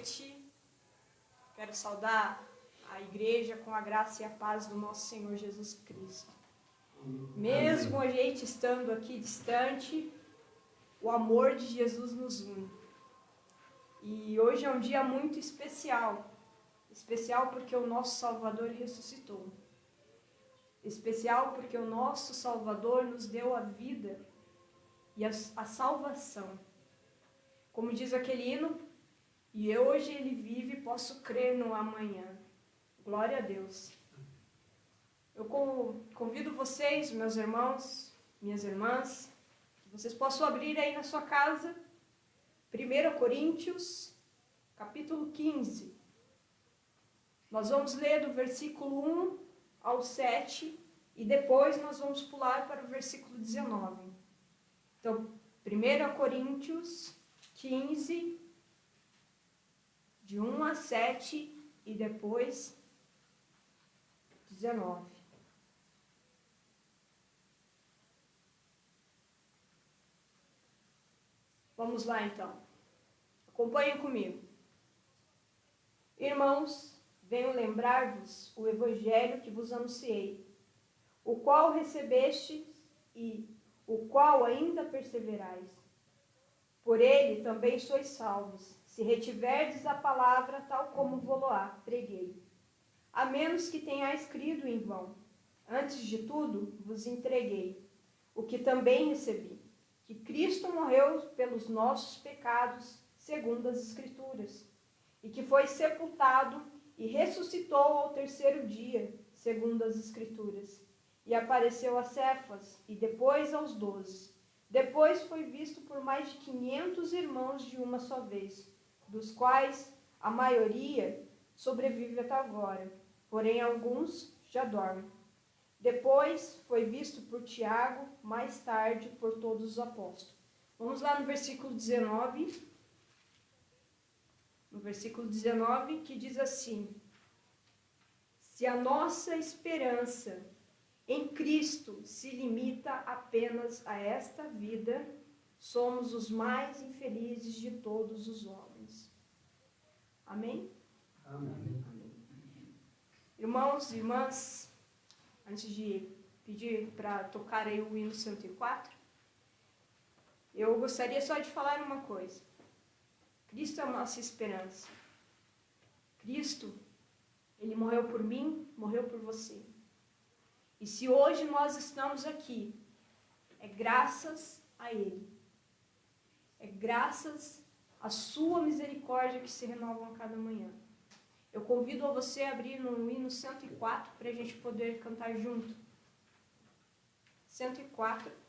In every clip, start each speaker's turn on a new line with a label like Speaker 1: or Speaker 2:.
Speaker 1: noite. Quero saudar a igreja com a graça e a paz do nosso Senhor Jesus Cristo. Mesmo a gente estando aqui distante, o amor de Jesus nos une. E hoje é um dia muito especial. Especial porque o nosso Salvador ressuscitou. Especial porque o nosso Salvador nos deu a vida e a salvação. Como diz aquele hino, e hoje ele vive, posso crer no amanhã. Glória a Deus. Eu convido vocês, meus irmãos, minhas irmãs, que vocês possam abrir aí na sua casa, 1 Coríntios, capítulo 15. Nós vamos ler do versículo 1 ao 7 e depois nós vamos pular para o versículo 19. Então, 1 Coríntios 15, de 1 a 7 e depois 19. Vamos lá então. Acompanhem comigo. Irmãos, venho lembrar-vos o evangelho que vos anunciei, o qual recebestes e o qual ainda perseverais. Por ele também sois salvos, se retiverdes a palavra tal como vou-la preguei. A menos que tenhais crido em vão. Antes de tudo, vos entreguei o que também recebi, que Cristo morreu pelos nossos pecados, segundo as Escrituras, e que foi sepultado e ressuscitou ao terceiro dia, segundo as Escrituras, e apareceu a Cefas e depois aos 12. Depois foi visto por mais de 500 irmãos de uma só vez, dos quais a maioria sobrevive até agora, porém alguns já dormem. Depois foi visto por Tiago, mais tarde por todos os apóstolos. Vamos lá no versículo 19. No versículo 19, que diz assim: se a nossa esperança em Cristo se limita apenas a esta vida, somos os mais infelizes de todos os homens. Amém?
Speaker 2: Amém.
Speaker 1: Amém. Irmãos e irmãs, antes de pedir para tocar aí o hino 104, eu gostaria só de falar uma coisa. Cristo é a nossa esperança. Cristo, Ele morreu por mim, morreu por você. E se hoje nós estamos aqui, é graças a Ele. É graças à sua misericórdia que se renovam a cada manhã. Eu convido a você a abrir no hino 104 para a gente poder cantar junto. 104.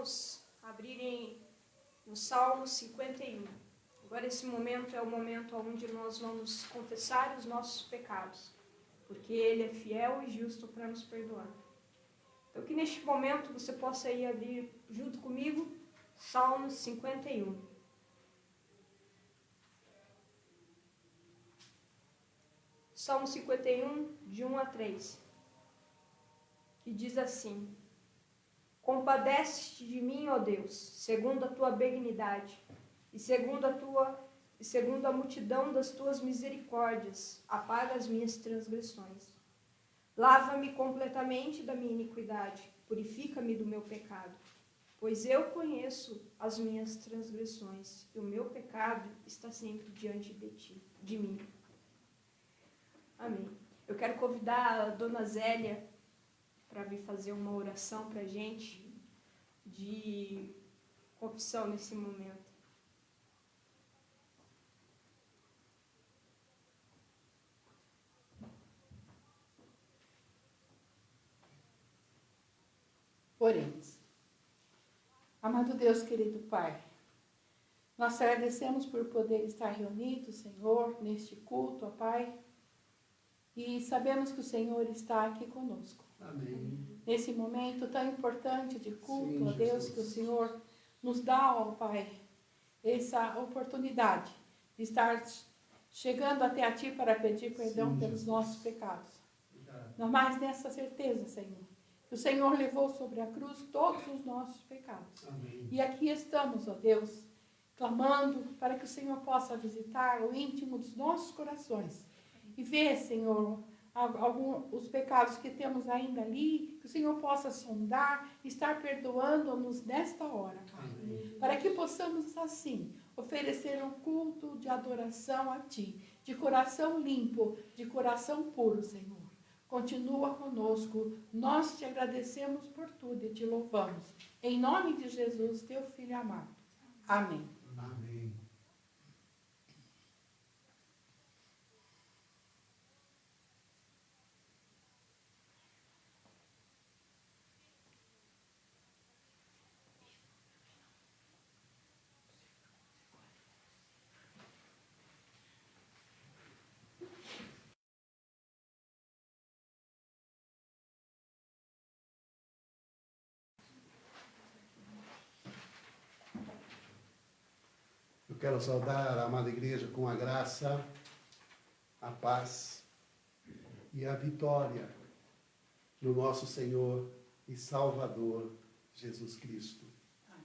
Speaker 1: irmãos abrirem no Salmo 51. Agora esse momento é o momento onde nós vamos confessar os nossos pecados, porque Ele é fiel e justo para nos perdoar. Então que neste momento você possa ir abrir junto comigo Salmo 51. Salmo 51, de 1 a 3, que diz assim: Compadece-te de mim, ó Deus, segundo a tua benignidade, e segundo a multidão das tuas misericórdias, apaga as minhas transgressões. Lava-me completamente da minha iniquidade, purifica-me do meu pecado, pois eu conheço as minhas transgressões, e o meu pecado está sempre diante de mim. Amém. Eu quero convidar a dona Zélia para vir fazer uma oração para a gente de confissão nesse momento.
Speaker 2: Oremos. Amado Deus, querido Pai, nós agradecemos por poder estar reunidos, Senhor, neste culto, ó Pai, e sabemos que o Senhor está aqui conosco.
Speaker 3: Amém.
Speaker 2: Nesse momento tão importante de culto,
Speaker 3: Sim,
Speaker 2: ó Deus,
Speaker 3: Jesus.
Speaker 2: que o Senhor nos dá, ó Pai, essa oportunidade de estar chegando até a Ti para pedir perdão
Speaker 3: Sim,
Speaker 2: pelos
Speaker 3: Jesus.
Speaker 2: nossos pecados.
Speaker 3: Obrigado.
Speaker 2: Não mais nessa certeza, Senhor, que o Senhor levou sobre a cruz todos os nossos pecados.
Speaker 3: Amém.
Speaker 2: E aqui estamos, ó Deus, clamando para que o Senhor possa visitar o íntimo dos nossos corações e ver, Senhor, os pecados que temos ainda ali, que o Senhor possa sondar, estar perdoando-nos nesta hora, Pai.
Speaker 3: Amém.
Speaker 2: Para que possamos, assim, oferecer um culto de adoração a Ti, de coração limpo, de coração puro, Senhor. Continua conosco, nós te agradecemos por tudo e te louvamos. Em nome de Jesus, teu Filho amado. Amém.
Speaker 3: Amém. Eu quero saudar a amada igreja com a graça, a paz e a vitória do nosso Senhor e Salvador Jesus Cristo.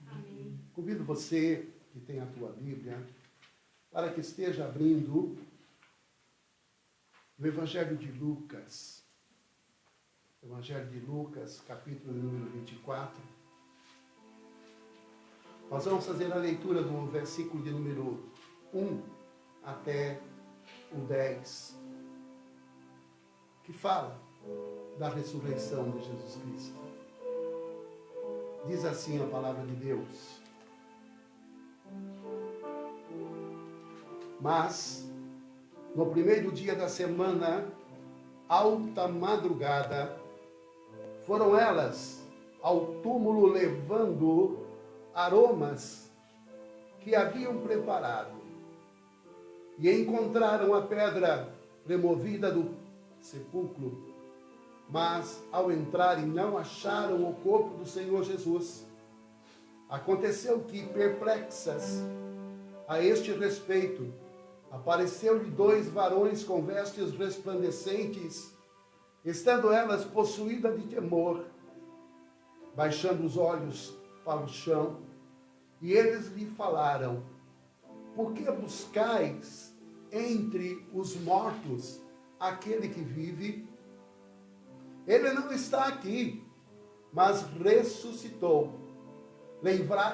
Speaker 1: Amém.
Speaker 3: Convido você que tem a tua Bíblia para que esteja abrindo o Evangelho de Lucas. Evangelho de Lucas, capítulo número 24. Nós vamos fazer a leitura do versículo de número 1 até o 10, que fala da ressurreição de Jesus Cristo. Diz assim a palavra de Deus: Mas, no primeiro dia da semana, alta madrugada, foram elas ao túmulo levando aromas que haviam preparado, e encontraram a pedra removida do sepulcro, mas ao entrarem não acharam o corpo do Senhor Jesus. Aconteceu que, perplexas a este respeito, apareceu-lhe 2 varões com vestes resplandecentes, estando elas possuídas de temor, baixando os olhos para o chão, e eles lhe falaram: Por que buscais entre os mortos aquele que vive? Ele não está aqui, mas ressuscitou.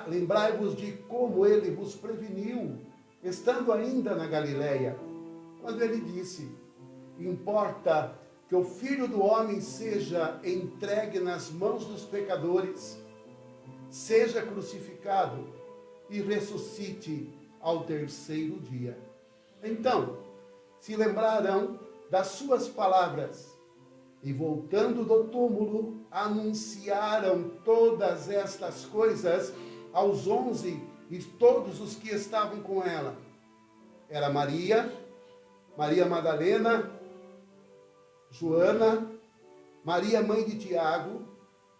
Speaker 3: Lembrai-vos de como ele vos preveniu, estando ainda na Galileia, quando ele disse: Importa que o Filho do Homem seja entregue nas mãos dos pecadores, seja crucificado e ressuscite ao terceiro dia. Então, se lembrarão das suas palavras E voltando do túmulo, anunciaram todas estas coisas aos 11 e todos os que estavam com ela. Era Maria, Maria Madalena, Joana, Maria mãe de Tiago,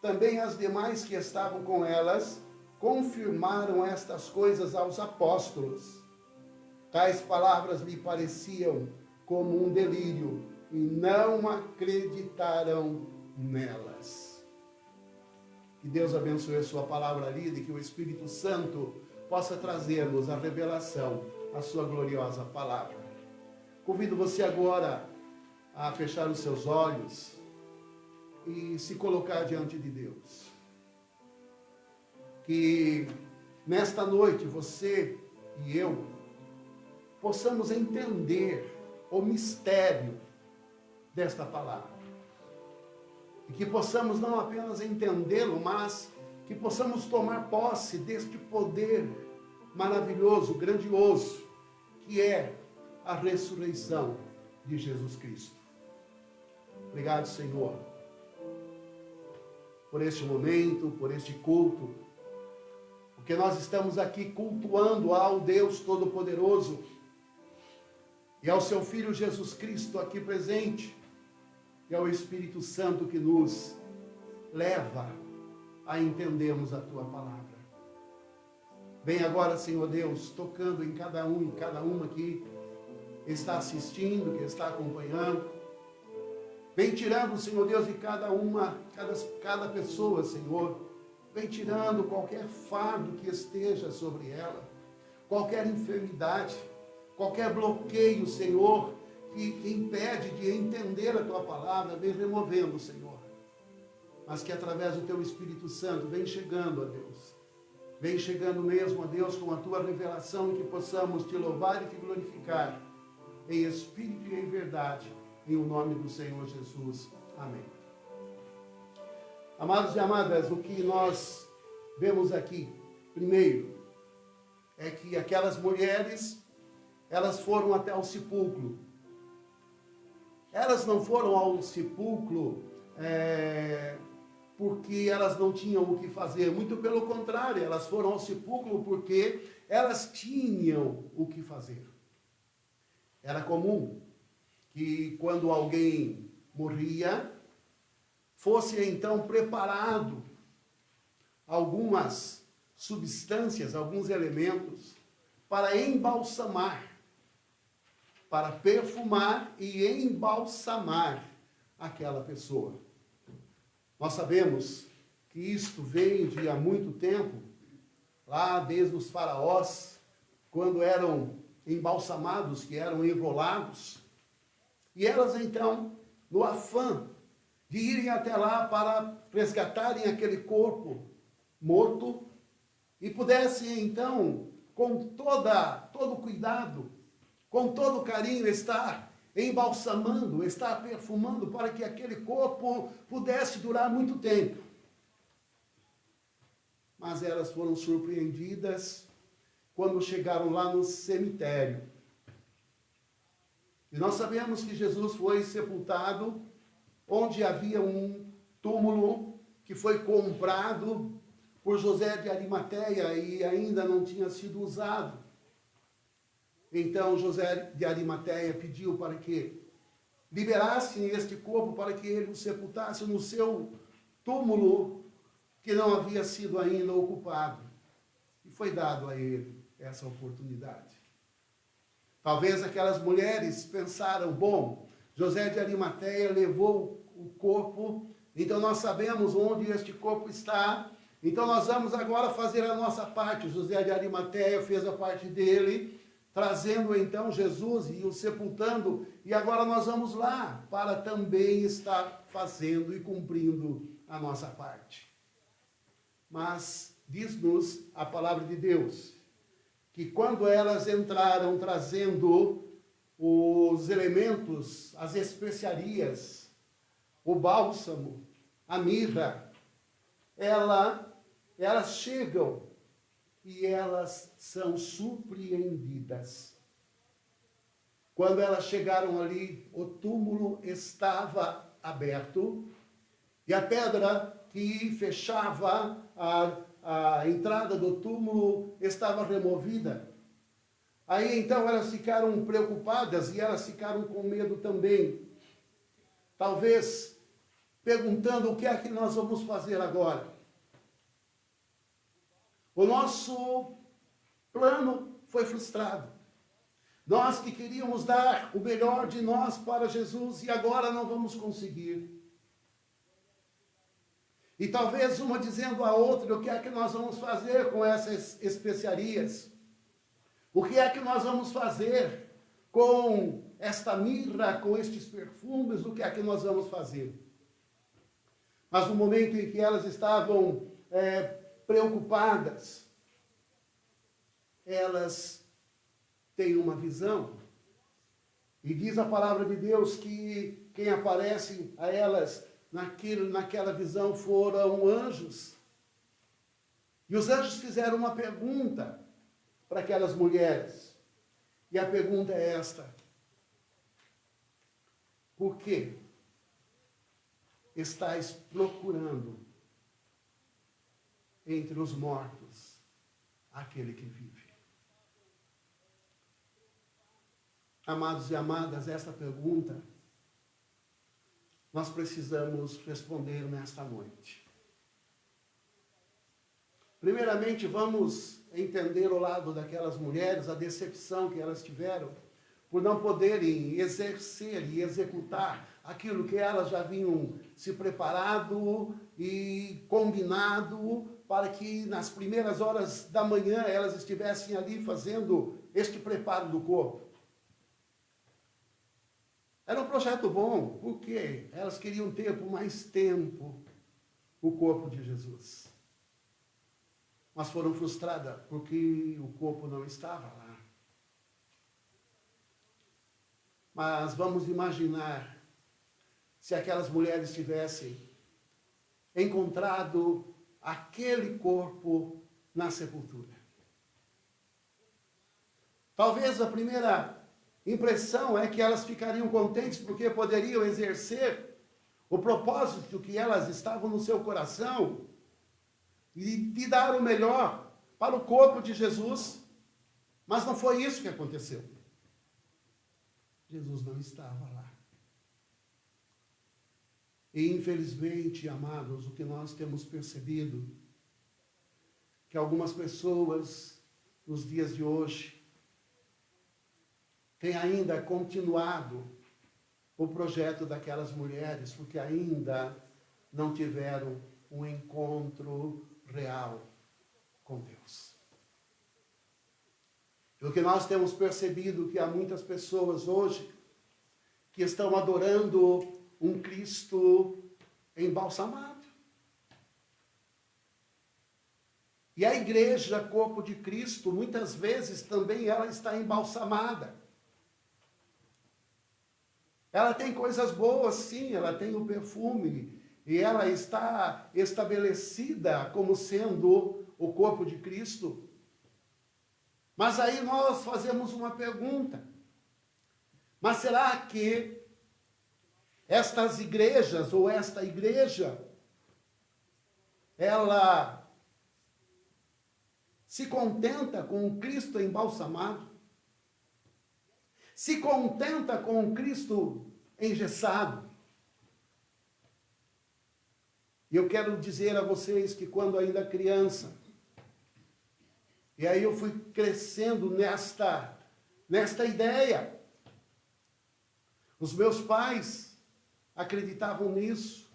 Speaker 3: também as demais que estavam com elas, confirmaram estas coisas aos apóstolos. Tais palavras lhe pareciam como um delírio e não acreditaram nelas. Que Deus abençoe a sua palavra lida e que o Espírito Santo possa trazer-nos a revelação, a sua gloriosa palavra. Convido você agora a fechar os seus olhos e se colocar diante de Deus. Que nesta noite você e eu possamos entender o mistério desta palavra. E que possamos não apenas entendê-lo, mas que possamos tomar posse deste poder maravilhoso, grandioso, que é a ressurreição de Jesus Cristo. Obrigado, Senhor, por este momento, por este culto, porque nós estamos aqui cultuando ao Deus Todo-Poderoso e ao seu Filho Jesus Cristo aqui presente, e ao Espírito Santo que nos leva a entendermos a Tua palavra. Vem agora, Senhor Deus, tocando em cada um e cada uma que está assistindo, que está acompanhando. Vem tirando, Senhor Deus, de cada pessoa, Senhor. Vem tirando qualquer fardo que esteja sobre ela, qualquer enfermidade, qualquer bloqueio, Senhor, que impede de entender a Tua palavra, vem removendo, Senhor. Mas que através do Teu Espírito Santo vem chegando, ó Deus. Vem chegando mesmo, ó Deus, com a Tua revelação e que possamos Te louvar e Te glorificar em espírito e em verdade, em o nome do Senhor Jesus. Amém. Amados e amadas, o que nós vemos aqui, primeiro, é que aquelas mulheres, elas foram até o sepulcro. Elas não foram ao sepulcro porque elas não tinham o que fazer. Muito pelo contrário, elas foram ao sepulcro porque elas tinham o que fazer. Era comum que quando alguém morria, fosse então preparado algumas substâncias, alguns elementos para embalsamar, para perfumar e embalsamar aquela pessoa. Nós sabemos que isto vem de há muito tempo, lá desde os faraós, quando eram embalsamados, que eram enrolados, e elas então, no afã de irem até lá para resgatarem aquele corpo morto, e pudessem então, com todo cuidado, com todo carinho, estar embalsamando, estar perfumando, para que aquele corpo pudesse durar muito tempo. Mas elas foram surpreendidas quando chegaram lá no cemitério. E nós sabemos que Jesus foi sepultado onde havia um túmulo que foi comprado por José de Arimateia e ainda não tinha sido usado. Então José de Arimateia pediu para que liberassem este corpo para que ele o sepultasse no seu túmulo que não havia sido ainda ocupado. E foi dado a ele essa oportunidade. Talvez aquelas mulheres pensaram, bom, José de Arimateia levou o corpo, então nós sabemos onde este corpo está, então nós vamos agora fazer a nossa parte. José de Arimateia fez a parte dele, trazendo então Jesus e o sepultando, e agora nós vamos lá para também estar fazendo e cumprindo a nossa parte. Mas diz-nos a palavra de Deus, que quando elas entraram trazendo os elementos, as especiarias, o bálsamo, a mirra, elas chegam e elas são surpreendidas. Quando elas chegaram ali, o túmulo estava aberto e a pedra que fechava a entrada do túmulo estava removida. Aí então elas ficaram preocupadas e elas ficaram com medo também. Talvez perguntando o que é que nós vamos fazer agora. O nosso plano foi frustrado. Nós que queríamos dar o melhor de nós para Jesus e agora não vamos conseguir. E talvez uma dizendo à outra o que é que nós vamos fazer com essas especiarias. O que é que nós vamos fazer com esta mirra, com estes perfumes, o que é que nós vamos fazer? Mas no momento em que elas estavam preocupadas, elas têm uma visão. E diz a palavra de Deus que quem aparece a elas naquela visão foram anjos. E os anjos fizeram uma pergunta para aquelas mulheres. E a pergunta é esta: por que estáis procurando entre os mortos aquele que vive? Amados e amadas, esta pergunta nós precisamos responder nesta noite. Primeiramente, vamos entender o lado daquelas mulheres, a decepção que elas tiveram por não poderem exercer e executar aquilo que elas já haviam se preparado e combinado para que nas primeiras horas da manhã elas estivessem ali fazendo este preparo do corpo. Era um projeto bom, porque elas queriam ter por mais tempo o corpo de Jesus. Mas foram frustradas porque o corpo não estava lá. Mas vamos imaginar se aquelas mulheres tivessem encontrado aquele corpo na sepultura. Talvez a primeira impressão é que elas ficariam contentes porque poderiam exercer o propósito que elas estavam no seu coração e dar o melhor para o corpo de Jesus. Mas não foi isso que aconteceu. Jesus não estava lá. E infelizmente, amados, o que nós temos percebido, que algumas pessoas nos dias de hoje têm ainda continuado o projeto daquelas mulheres, porque ainda não tiveram um encontro real com Deus. E o que nós temos percebido que há muitas pessoas hoje que estão adorando um Cristo embalsamado. E a igreja, corpo de Cristo, muitas vezes também ela está embalsamada. Ela tem coisas boas, sim, ela tem o perfume, e ela está estabelecida como sendo o corpo de Cristo. Mas aí nós fazemos uma pergunta: mas será que estas igrejas, ou esta igreja, ela se contenta com o Cristo embalsamado? Se contenta com o Cristo engessado? E eu quero dizer a vocês que quando ainda criança, e aí eu fui crescendo nesta ideia, os meus pais acreditavam nisso,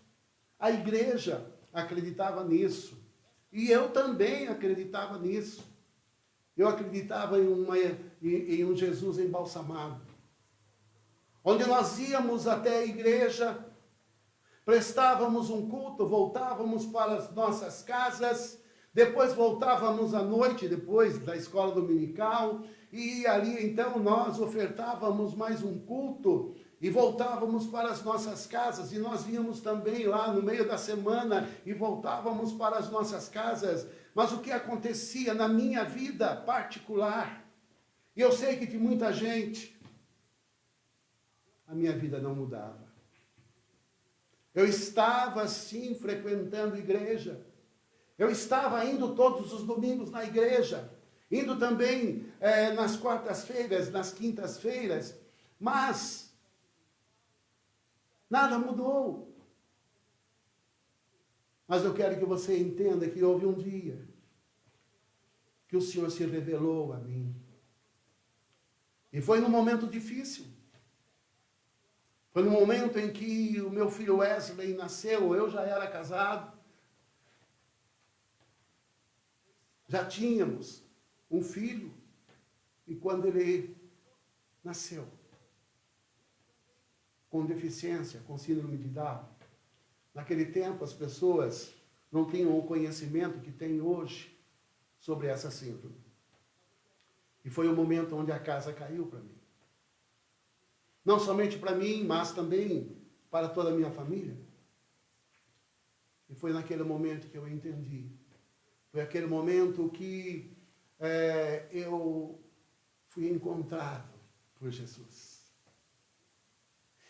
Speaker 3: a igreja acreditava nisso, e eu também acreditava nisso. Eu acreditava em um Jesus embalsamado, onde nós íamos até a igreja, prestávamos um culto, voltávamos para as nossas casas, depois voltávamos à noite, depois da escola dominical, e ali então nós ofertávamos mais um culto, e voltávamos para as nossas casas, e nós íamos também lá no meio da semana, e voltávamos para as nossas casas. Mas o que acontecia na minha vida particular, e eu sei que de muita gente, a minha vida não mudava. Eu estava, sim, frequentando igreja. Eu estava indo todos os domingos na igreja. Indo também nas quartas-feiras, nas quintas-feiras. Mas nada mudou. Mas eu quero que você entenda que houve um dia que o Senhor se revelou a mim. E foi num momento difícil. Foi no momento em que o meu filho Wesley nasceu, eu já era casado. Já tínhamos um filho. E quando ele nasceu, com deficiência, com síndrome de Down, naquele tempo as pessoas não tinham o conhecimento que têm hoje sobre essa síndrome. E foi o momento onde a casa caiu para mim. Não somente para mim, mas também para toda a minha família. E foi naquele momento que eu entendi. Foi aquele momento que eu fui encontrado por Jesus.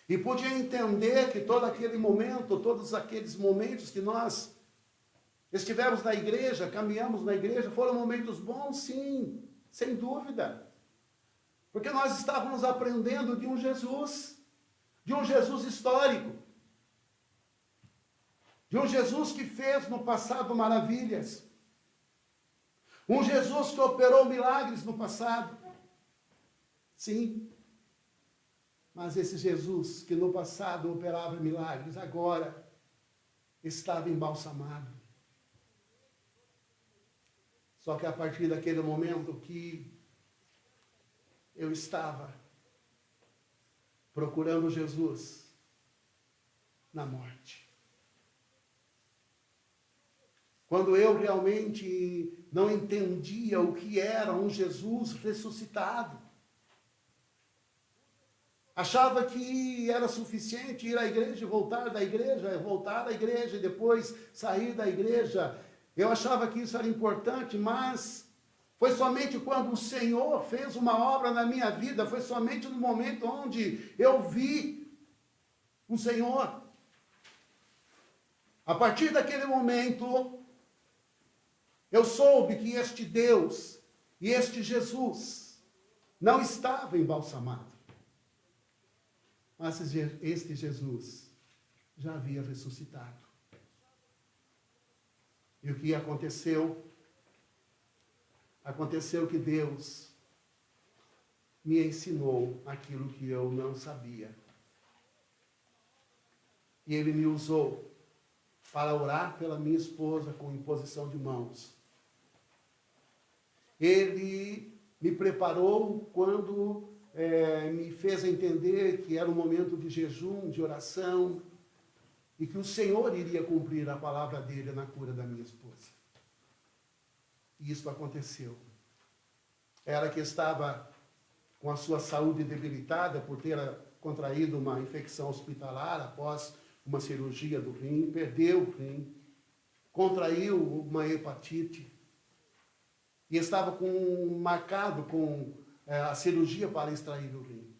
Speaker 3: E pude entender que todo aquele momento, todos aqueles momentos que nós estivemos na igreja, caminhamos na igreja, foram momentos bons, sim, sem dúvida. Porque nós estávamos aprendendo de um Jesus histórico, de um Jesus que fez no passado maravilhas, um Jesus que operou milagres no passado, sim, mas esse Jesus que no passado operava milagres, agora estava embalsamado. Só que a partir daquele momento que eu estava procurando Jesus na morte. Quando eu realmente não entendia o que era um Jesus ressuscitado. Achava que era suficiente ir à igreja e voltar da igreja, voltar à igreja e depois sair da igreja. Eu achava que isso era importante, mas foi somente quando o Senhor fez uma obra na minha vida, foi somente no momento onde eu vi o Senhor. A partir daquele momento, eu soube que este Deus e este Jesus não estava embalsamado. Mas este Jesus já havia ressuscitado. E o que aconteceu? Aconteceu que Deus me ensinou aquilo que eu não sabia. E Ele me usou para orar pela minha esposa com imposição de mãos. Ele me preparou quando me fez entender que era um momento de jejum, de oração, e que o Senhor iria cumprir a palavra dele na cura da minha esposa. E isso aconteceu. Ela que estava com a sua saúde debilitada por ter contraído uma infecção hospitalar após uma cirurgia do rim, perdeu o rim, contraiu uma hepatite e estava marcado com a cirurgia para extrair o rim.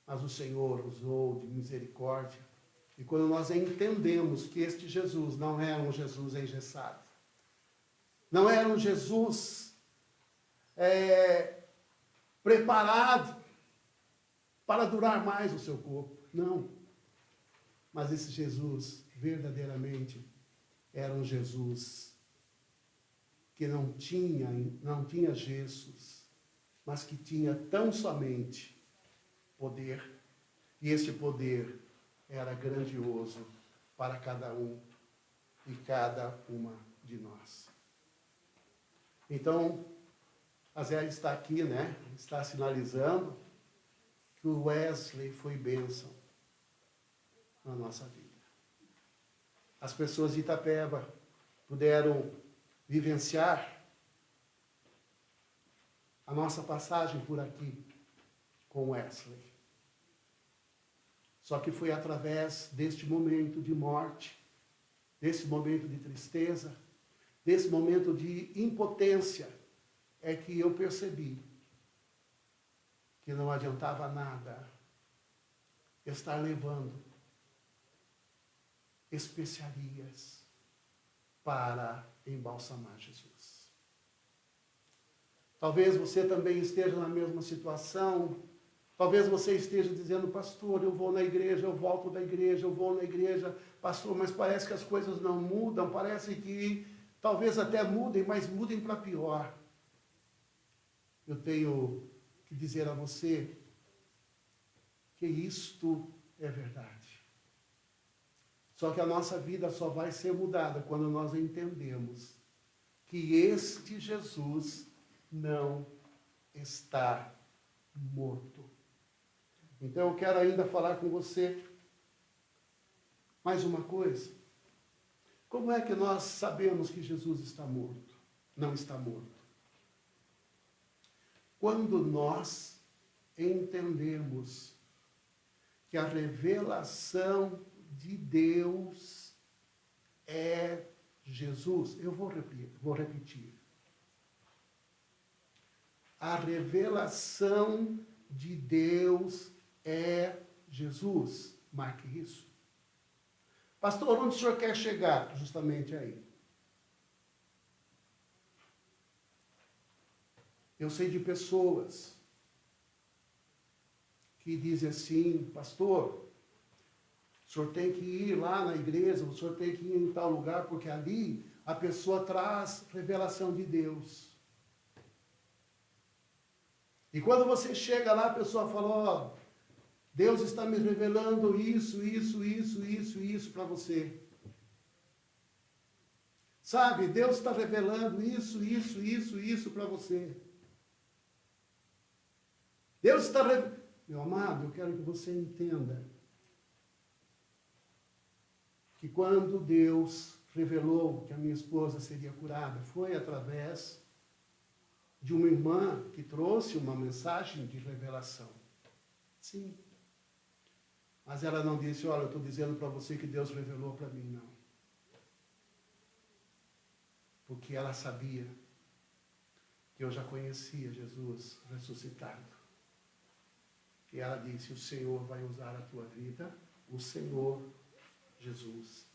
Speaker 3: Mas o Senhor usou de misericórdia. E quando nós entendemos que este Jesus não é um Jesus engessado, não era um Jesus preparado para durar mais o seu corpo, não. Mas esse Jesus, verdadeiramente, era um Jesus que não tinha gestos, mas que tinha tão somente poder, e este poder era grandioso para cada um e cada uma de nós. Então, a Zé está aqui, né? Está sinalizando que o Wesley foi bênção na nossa vida. As pessoas de Itapeva puderam vivenciar a nossa passagem por aqui com Wesley. Só que foi através deste momento de morte, desse momento de tristeza, desse momento de impotência, é que eu percebi que não adiantava nada estar levando especiarias para embalsamar Jesus. Talvez você também esteja na mesma situação. Talvez você esteja dizendo, pastor, eu vou na igreja, eu volto da igreja, eu vou na igreja, pastor, mas parece que as coisas não mudam, parece que talvez até mudem, mas mudem para pior. Eu tenho que dizer a você que isto é verdade. Só que a nossa vida só vai ser mudada quando nós entendemos que este Jesus não está morto. Então eu quero ainda falar com você mais uma coisa. Como é que nós sabemos que Jesus está morto? Não está morto. Quando nós entendemos que a revelação de Deus é Jesus. Eu vou repetir. A revelação de Deus é Jesus. Marque isso. Pastor, onde o senhor quer chegar? Justamente aí. Eu sei de pessoas que dizem assim, pastor, o senhor tem que ir lá na igreja, o senhor tem que ir em tal lugar, porque ali a pessoa traz revelação de Deus. E quando você chega lá, a pessoa fala, ó, Deus está me revelando isso para você. Sabe, Deus está revelando isso para você. Deus está revelando. Meu amado, eu quero que você entenda que quando Deus revelou que a minha esposa seria curada, foi através de uma irmã que trouxe uma mensagem de revelação. Sim. Mas ela não disse, olha, eu estou dizendo para você que Deus revelou para mim, não. Porque ela sabia que eu já conhecia Jesus ressuscitado. E ela disse, o Senhor vai usar a tua vida, o Senhor, Jesus,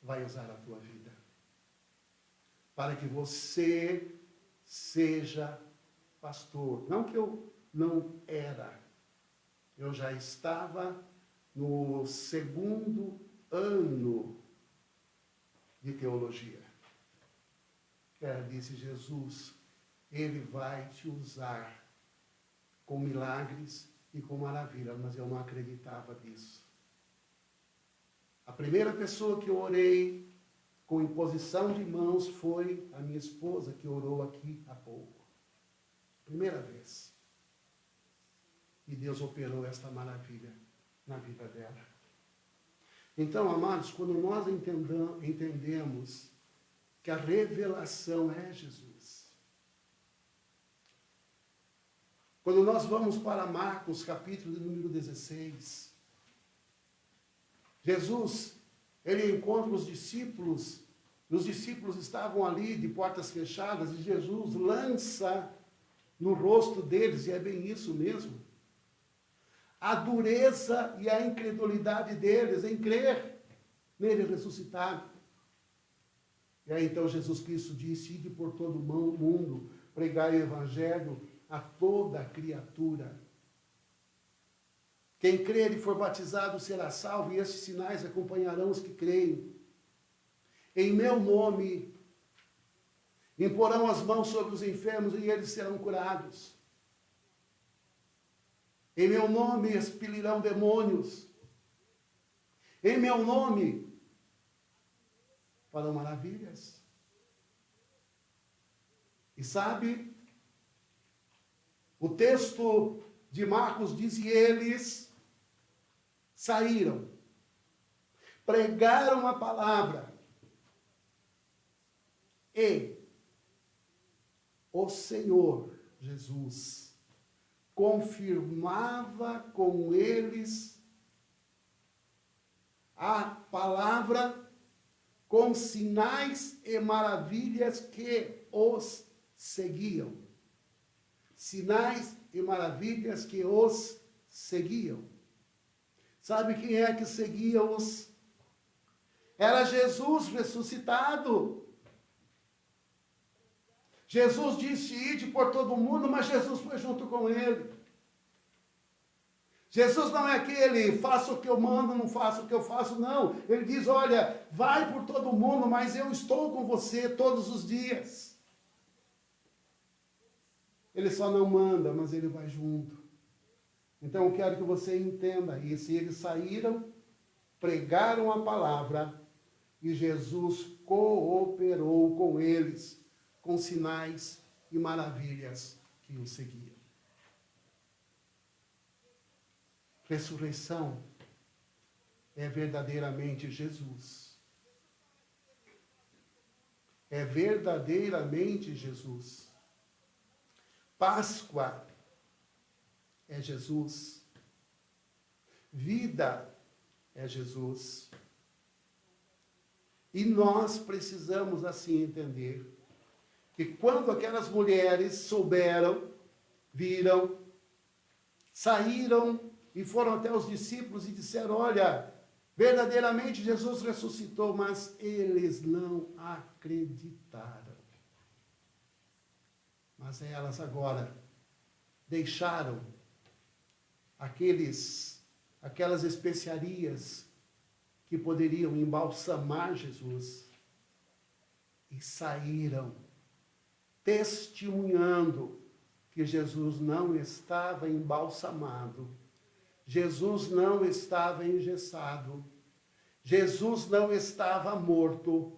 Speaker 3: vai usar a tua vida. Para que você seja pastor. Não que eu não era. Eu já estava no 2º ano de teologia. Ela disse, Jesus, Ele vai te usar com milagres e com maravilhas, mas eu não acreditava nisso. A primeira pessoa que eu orei com imposição de mãos foi a minha esposa, que orou aqui há pouco. Primeira vez. E Deus operou esta maravilha na vida dela. Então, amados, quando nós entendemos que a revelação é Jesus. Quando nós vamos para Marcos, capítulo de número 16, Jesus, ele encontra os discípulos estavam ali de portas fechadas, e Jesus lança no rosto deles, e é bem isso mesmo, a dureza e a incredulidade deles em crer nele ressuscitado. E aí então Jesus Cristo disse, ide por todo o mundo, pregai o evangelho a toda criatura. Quem crer e for batizado será salvo, e estes sinais acompanharão os que creem. Em meu nome, imporão as mãos sobre os enfermos e eles serão curados. Em meu nome expelirão demônios. Em meu nome farão maravilhas. E sabe, o texto de Marcos diz, e eles saíram, pregaram a palavra, e o Senhor Jesus confirmava com eles a palavra com sinais e maravilhas que os seguiam. Sinais e maravilhas que os seguiam. Sabe quem é que seguia-os? Era Jesus ressuscitado. Jesus disse, ide por todo mundo, mas Jesus foi junto com ele. Jesus não é aquele, faça o que eu mando, não faça o que eu faço, não. Ele diz, olha, vai por todo mundo, mas eu estou com você todos os dias. Ele só não manda, mas ele vai junto. Então eu quero que você entenda isso. E eles saíram, pregaram a palavra, e Jesus cooperou com eles, com sinais e maravilhas que o seguiam. Ressurreição é verdadeiramente Jesus. É verdadeiramente Jesus. Páscoa é Jesus. Vida é Jesus. E nós precisamos assim entender que quando aquelas mulheres souberam, viram, saíram e foram até os discípulos e disseram, olha, verdadeiramente Jesus ressuscitou, mas eles não acreditaram. Mas elas agora deixaram aquelas especiarias que poderiam embalsamar Jesus e saíram testemunhando que Jesus não estava embalsamado, Jesus não estava engessado, Jesus não estava morto,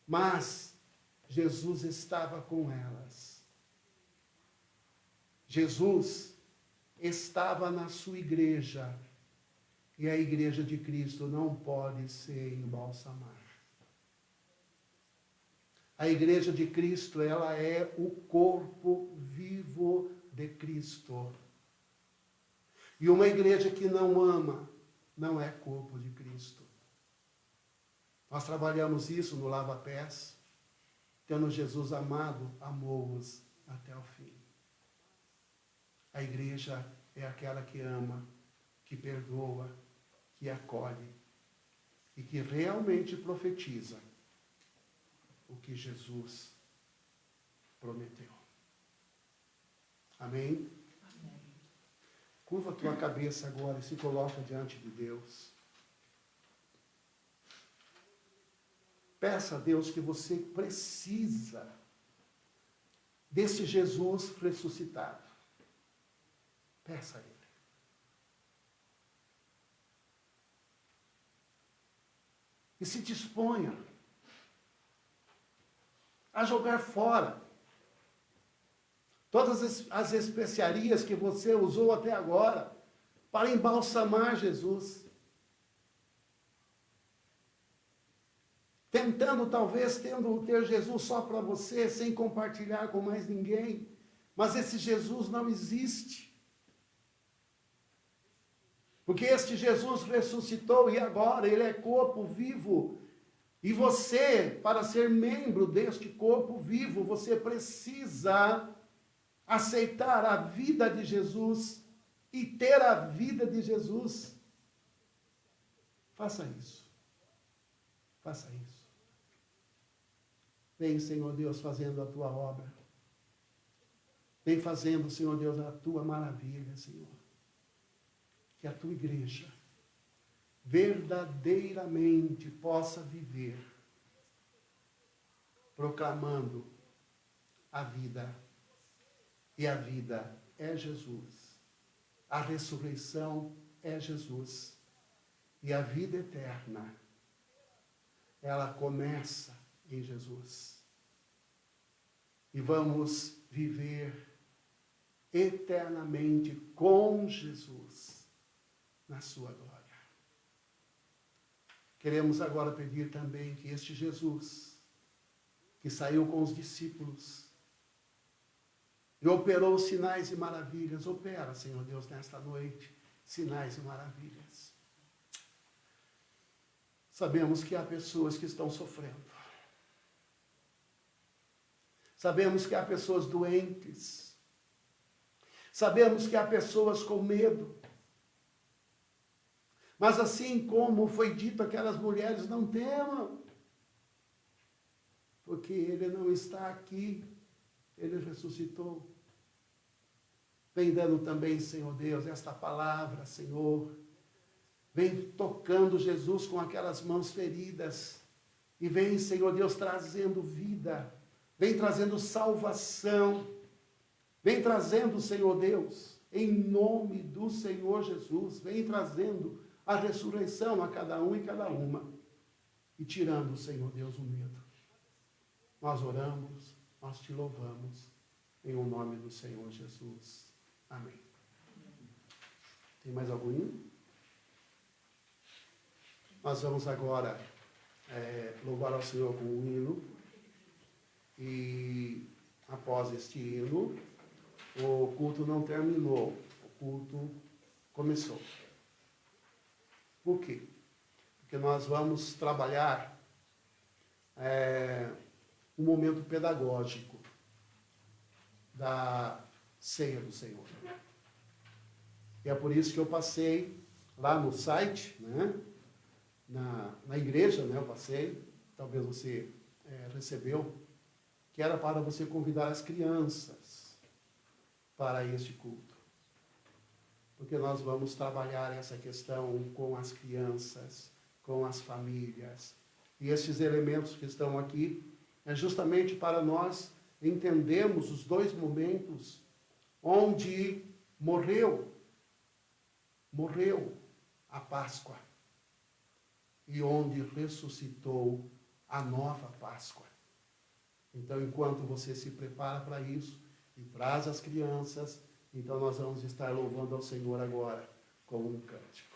Speaker 3: mas Jesus estava com elas. Jesus estava na sua igreja, e a igreja de Cristo não pode ser embalsamar. A igreja de Cristo, ela é o corpo vivo de Cristo. E uma igreja que não ama, não é corpo de Cristo. Nós trabalhamos isso no Lava Pés, tendo Jesus amado, amou-os até o fim. A igreja é aquela que ama, que perdoa, que acolhe e que realmente profetiza o que Jesus prometeu. Amém?
Speaker 2: Amém.
Speaker 3: Curva a tua cabeça agora e se coloca diante de Deus. Peça a Deus que você precisa desse Jesus ressuscitado. Peça a Ele. E se disponha a jogar fora todas as especiarias que você usou até agora para embalsamar Jesus. Tentando, talvez, ter Jesus só para você, sem compartilhar com mais ninguém. Mas esse Jesus não existe. Porque este Jesus ressuscitou e agora ele é corpo vivo. E você, para ser membro deste corpo vivo, você precisa aceitar a vida de Jesus e ter a vida de Jesus. Faça isso. Faça isso. Vem, Senhor Deus, fazendo a tua obra. Vem fazendo, Senhor Deus, a tua maravilha, Senhor. Que a tua igreja verdadeiramente possa viver proclamando a vida. E a vida é Jesus. A ressurreição é Jesus. E a vida eterna, ela começa em Jesus. E vamos viver eternamente com Jesus na sua glória. Queremos agora pedir também que este Jesus, que saiu com os discípulos e operou sinais e maravilhas, opera, Senhor Deus, nesta noite, sinais e maravilhas. Sabemos que há pessoas que estão sofrendo. Sabemos que há pessoas doentes. Sabemos que há pessoas com medo. Mas assim como foi dito àquelas mulheres, não temam, porque ele não está aqui, ele ressuscitou. Vem dando também, Senhor Deus, esta palavra, Senhor. Vem tocando Jesus com aquelas mãos feridas. E vem, Senhor Deus, trazendo vida. Vem trazendo salvação. Vem trazendo, Senhor Deus, em nome do Senhor Jesus. Vem trazendo a ressurreição a cada um e cada uma. E tirando, Senhor Deus, o medo. Nós oramos, nós te louvamos. Em o nome do Senhor Jesus. Amém. Tem mais algum hino? Nós vamos agora louvar ao Senhor com um hino. E após este hino, o culto não terminou. O culto começou. Por quê? Porque nós vamos trabalhar um momento pedagógico da ceia do Senhor. E é por isso que eu passei lá no site, né? Na igreja, né? Eu passei, talvez você recebeu, que era para você convidar as crianças para este culto. Porque nós vamos trabalhar essa questão com as crianças, com as famílias. E esses elementos que estão aqui é justamente para nós entendermos os dois momentos onde morreu a Páscoa e onde ressuscitou a nova Páscoa. Então, enquanto você se prepara para isso e traz as crianças, então nós vamos estar louvando ao Senhor agora com um cântico.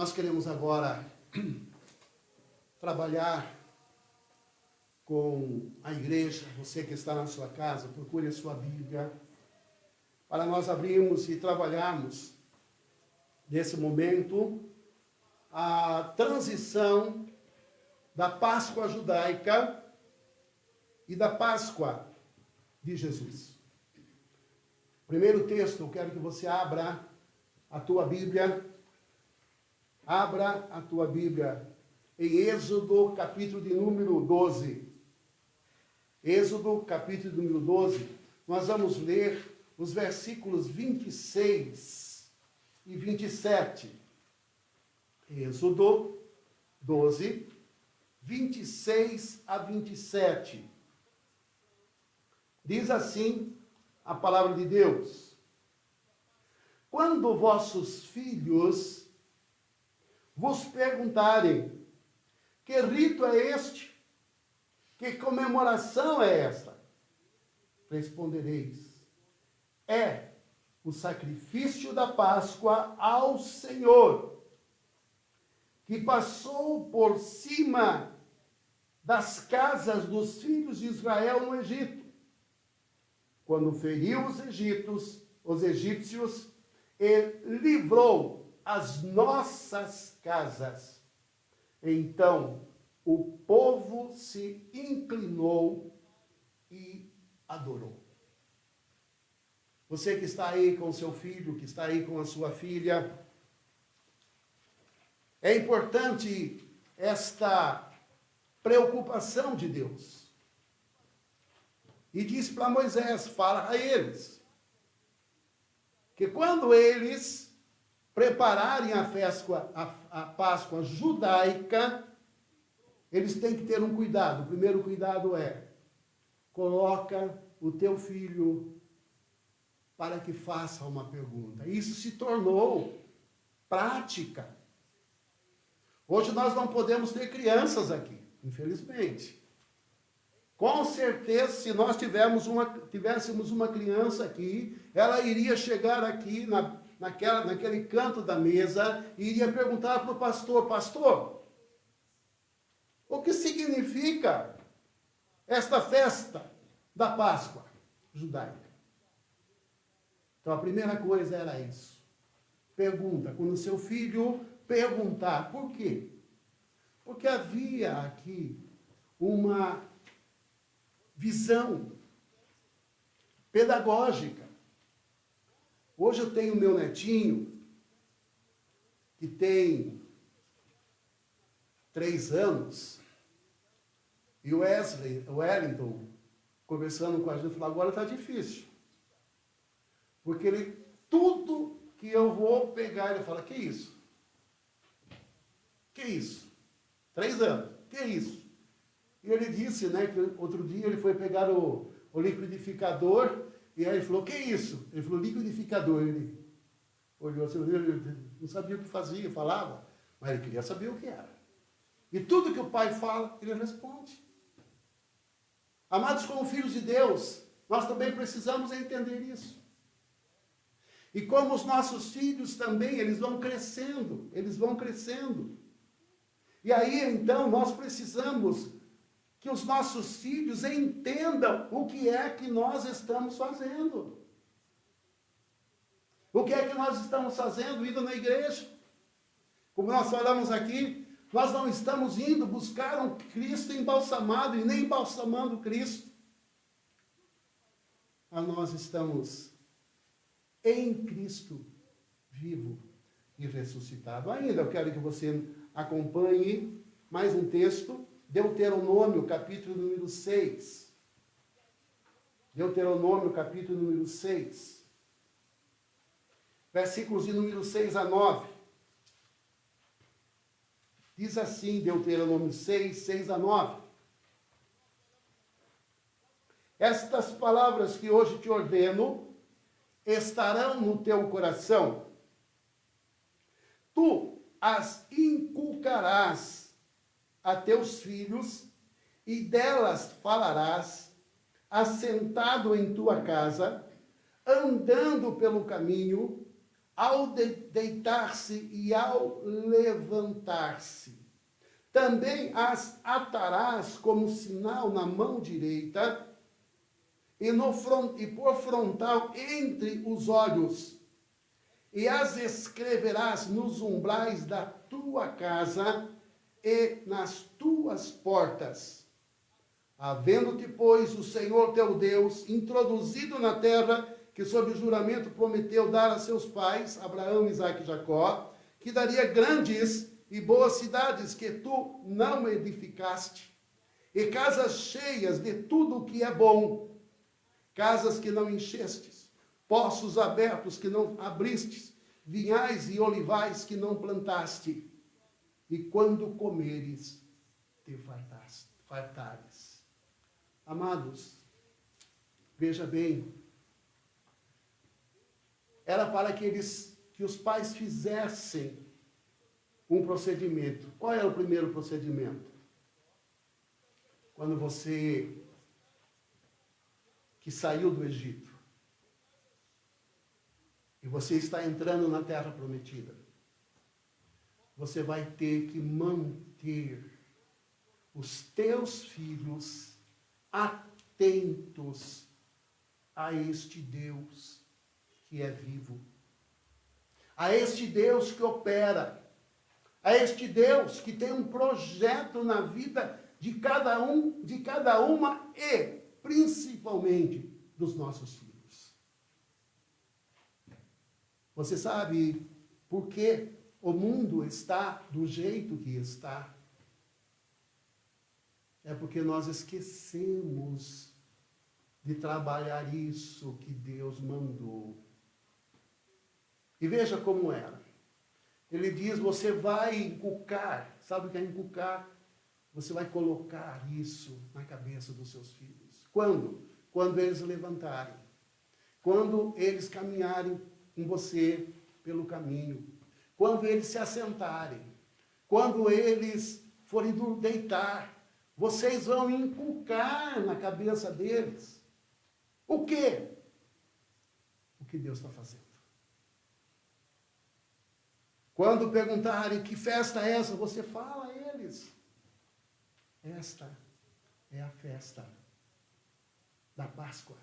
Speaker 3: Nós queremos agora trabalhar com a igreja. Você que está na sua casa, procure a sua Bíblia, para nós abrirmos e trabalharmos nesse momento a transição da Páscoa judaica e da Páscoa de Jesus. Primeiro texto, eu quero que você abra a tua Bíblia. Abra a tua Bíblia em Êxodo, capítulo de número 12. Êxodo, capítulo de número 12. Nós vamos ler os versículos 26 e 27. Êxodo 12, 26 a 27. Diz assim a palavra de Deus: quando vossos filhos vos perguntarem, que rito é este? Que comemoração é esta? Respondereis, é o sacrifício da Páscoa ao Senhor, que passou por cima das casas dos filhos de Israel no Egito, quando feriu os egípcios, e livrou as nossas casas. Então o povo se inclinou e adorou. Você que está aí com seu filho, que está aí com a sua filha, é importante esta preocupação de Deus. E diz para Moisés, fala a eles, que quando eles prepararem a Páscoa judaica, eles têm que ter um cuidado. O primeiro cuidado é, coloca o teu filho para que faça uma pergunta. Isso se tornou prática. Hoje nós não podemos ter crianças aqui, infelizmente. Com certeza, se nós tivéssemos uma criança aqui, ela iria chegar aqui naquele canto da mesa e iria perguntar para o pastor, pastor, o que significa esta festa da Páscoa judaica? Então, a primeira coisa era isso. Pergunta, quando seu filho perguntar, por quê? Porque havia aqui uma visão pedagógica. Hoje eu tenho meu netinho, que tem 3 anos, e o Wellington, conversando com a gente, falou, agora está difícil. Porque tudo que eu vou pegar, ele fala, que isso? Que isso? 3 anos, que isso? E ele disse, né, que outro dia ele foi pegar o liquidificador, e aí ele falou, que isso? Ele falou, liquidificador. Ele olhou assim, ele não sabia o que fazia, falava, mas ele queria saber o que era. E tudo que o pai fala, ele responde. Amados, como filhos de Deus, nós também precisamos entender isso. E como os nossos filhos também, eles vão crescendo, E aí, então, nós precisamos que os nossos filhos entendam o que é que nós estamos fazendo. O que é que nós estamos fazendo indo na igreja? Como nós falamos aqui, nós não estamos indo buscar um Cristo embalsamado e nem embalsamando Cristo. Mas nós estamos em Cristo vivo e ressuscitado. Ainda eu quero que você acompanhe mais um texto, Deuteronômio, capítulo número 6. Deuteronômio, capítulo número 6. Versículos de número 6 a 9. Diz assim, Deuteronômio 6, 6 a 9. Estas palavras que hoje te ordeno estarão no teu coração. Tu as inculcarás a teus filhos, e delas falarás, assentado em tua casa, andando pelo caminho, ao deitar-se e ao levantar-se. Também as atarás como sinal na mão direita e por frontal entre os olhos, e as escreverás nos umbrais da tua casa e nas tuas portas. Havendo-te, pois, o Senhor teu Deus introduzido na terra que sob juramento prometeu dar a seus pais, Abraão, Isaque e Jacó, que daria grandes e boas cidades que tu não edificaste, e casas cheias de tudo o que é bom, casas que não enchestes, poços abertos que não abristes, vinhais e olivais que não plantaste, e quando comeres, te fartares. Amados, veja bem, era para que os pais fizessem um procedimento. Qual era o primeiro procedimento? Quando você que saiu do Egito e você está entrando na terra prometida, você vai ter que manter os teus filhos atentos a este Deus que é vivo, a este Deus que opera, a este Deus que tem um projeto na vida de cada um, de cada uma e principalmente dos nossos filhos. Você sabe por que o mundo está do jeito que está? É porque nós esquecemos de trabalhar isso que Deus mandou. E veja como era. Ele diz, você vai inculcar. Sabe o que é inculcar? Você vai colocar isso na cabeça dos seus filhos. Quando? Quando eles levantarem. Quando eles caminharem com você pelo caminho. Quando eles se assentarem. Quando eles forem deitar. Vocês vão inculcar na cabeça deles. O quê? O que Deus está fazendo. Quando perguntarem que festa é essa, você fala a eles. Esta é a festa da Páscoa.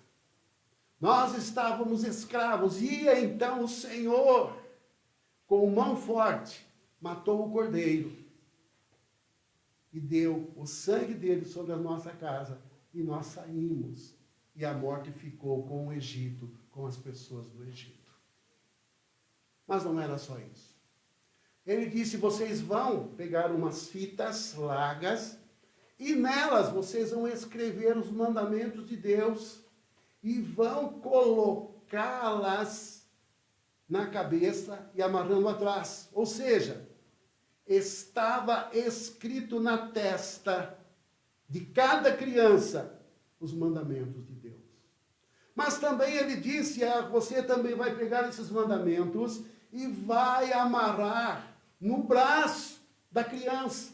Speaker 3: Nós estávamos escravos, e então o Senhor, com mão forte, matou o cordeiro e deu o sangue dele sobre a nossa casa, e nós saímos, e a morte ficou com o Egito, com as pessoas do Egito. Mas não era só isso. Ele disse, vocês vão pegar umas fitas largas, e nelas vocês vão escrever os mandamentos de Deus, e vão colocá-las na cabeça e amarrando atrás. Ou seja, estava escrito na testa de cada criança os mandamentos de Deus. Mas também ele disse, você também vai pegar esses mandamentos e vai amarrar no braço da criança.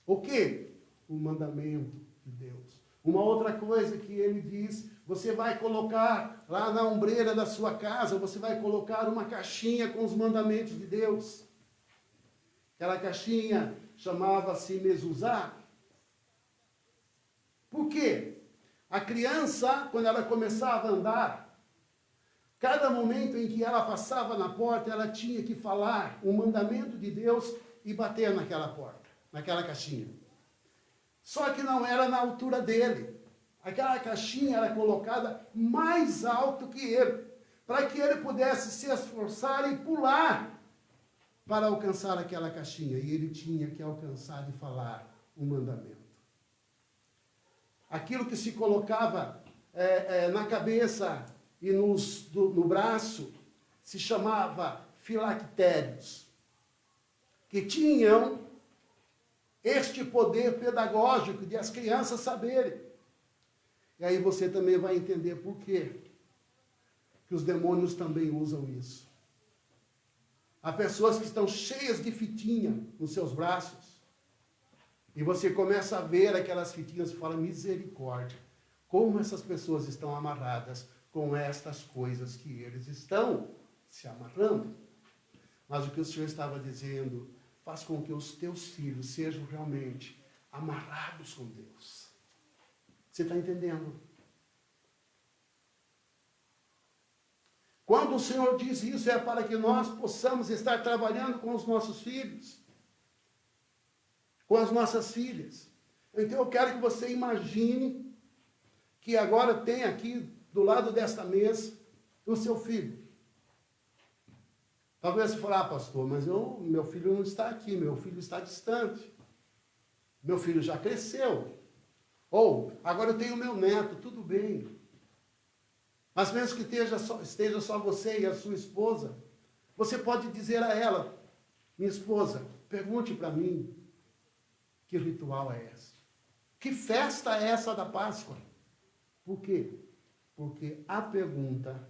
Speaker 3: O quê? O mandamento de Deus. Uma outra coisa que ele diz, você vai colocar lá na ombreira da sua casa, você vai colocar uma caixinha com os mandamentos de Deus. Aquela caixinha chamava-se mezuzá. Por quê? A criança, quando ela começava a andar, cada momento em que ela passava na porta, ela tinha que falar o mandamento de Deus e bater naquela porta, naquela caixinha. Só que não era na altura dele. Aquela caixinha era colocada mais alto que ele, para que ele pudesse se esforçar e pular para alcançar aquela caixinha. E ele tinha que alcançar e falar o mandamento. Aquilo que se colocava na cabeça e no braço se chamava filactérios, que tinham este poder pedagógico de as crianças saberem. E aí você também vai entender por quê que os demônios também usam isso. Há pessoas que estão cheias de fitinha nos seus braços, e você começa a ver aquelas fitinhas e fala, misericórdia, como essas pessoas estão amarradas com estas coisas que eles estão se amarrando. Mas o que o Senhor estava dizendo, faz com que os teus filhos sejam realmente amarrados com Deus. Você está entendendo? Quando o Senhor diz isso, é para que nós possamos estar trabalhando com os nossos filhos, com as nossas filhas. Então eu quero que você imagine que agora tem aqui, do lado desta mesa, o seu filho. Talvez você fale, pastor, mas meu filho não está aqui, meu filho está distante. Meu filho já cresceu. Ou, agora eu tenho meu neto, tudo bem. Mas mesmo que esteja só você e a sua esposa, você pode dizer a ela, minha esposa, pergunte para mim, que ritual é esse? Que festa é essa da Páscoa? Por quê? Porque a pergunta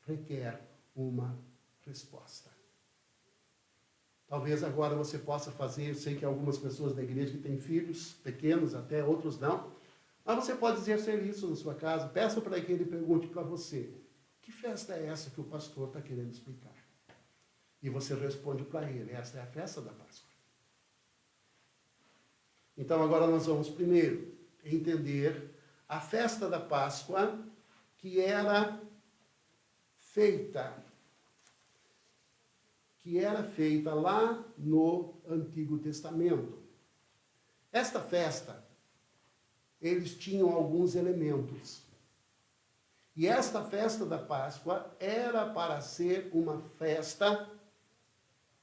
Speaker 3: requer uma resposta. Talvez agora você possa fazer, eu sei que algumas pessoas da igreja que têm filhos pequenos, até outros não, mas você pode exercer isso na sua casa. Peça para que ele pergunte para você, que festa é essa que o pastor está querendo explicar? E você responde para ele, esta é a festa da Páscoa. Então agora nós vamos primeiro entender a festa da Páscoa que era feita lá no Antigo Testamento. Esta festa, eles tinham alguns elementos. E esta festa da Páscoa era para ser uma festa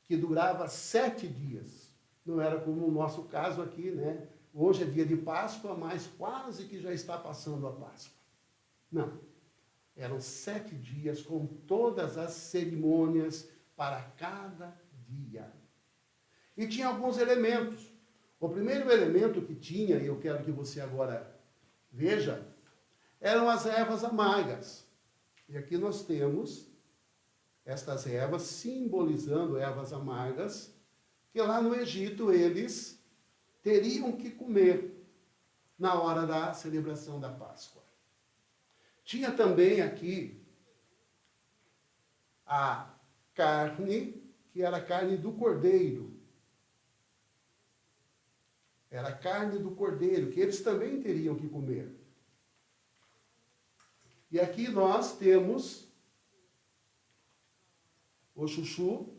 Speaker 3: que durava 7 dias. Não era como o nosso caso aqui, né? Hoje é dia de Páscoa, mas quase que já está passando a Páscoa. Não. Eram 7 dias com todas as cerimônias para cada dia. E tinha alguns elementos. O primeiro elemento que tinha, e eu quero que você agora veja, eram as ervas amargas. E aqui nós temos estas ervas simbolizando ervas amargas, que lá no Egito eles teriam que comer na hora da celebração da Páscoa. Tinha também aqui a carne, que era a carne do cordeiro. Era a carne do cordeiro, que eles também teriam que comer. E aqui nós temos o chuchu.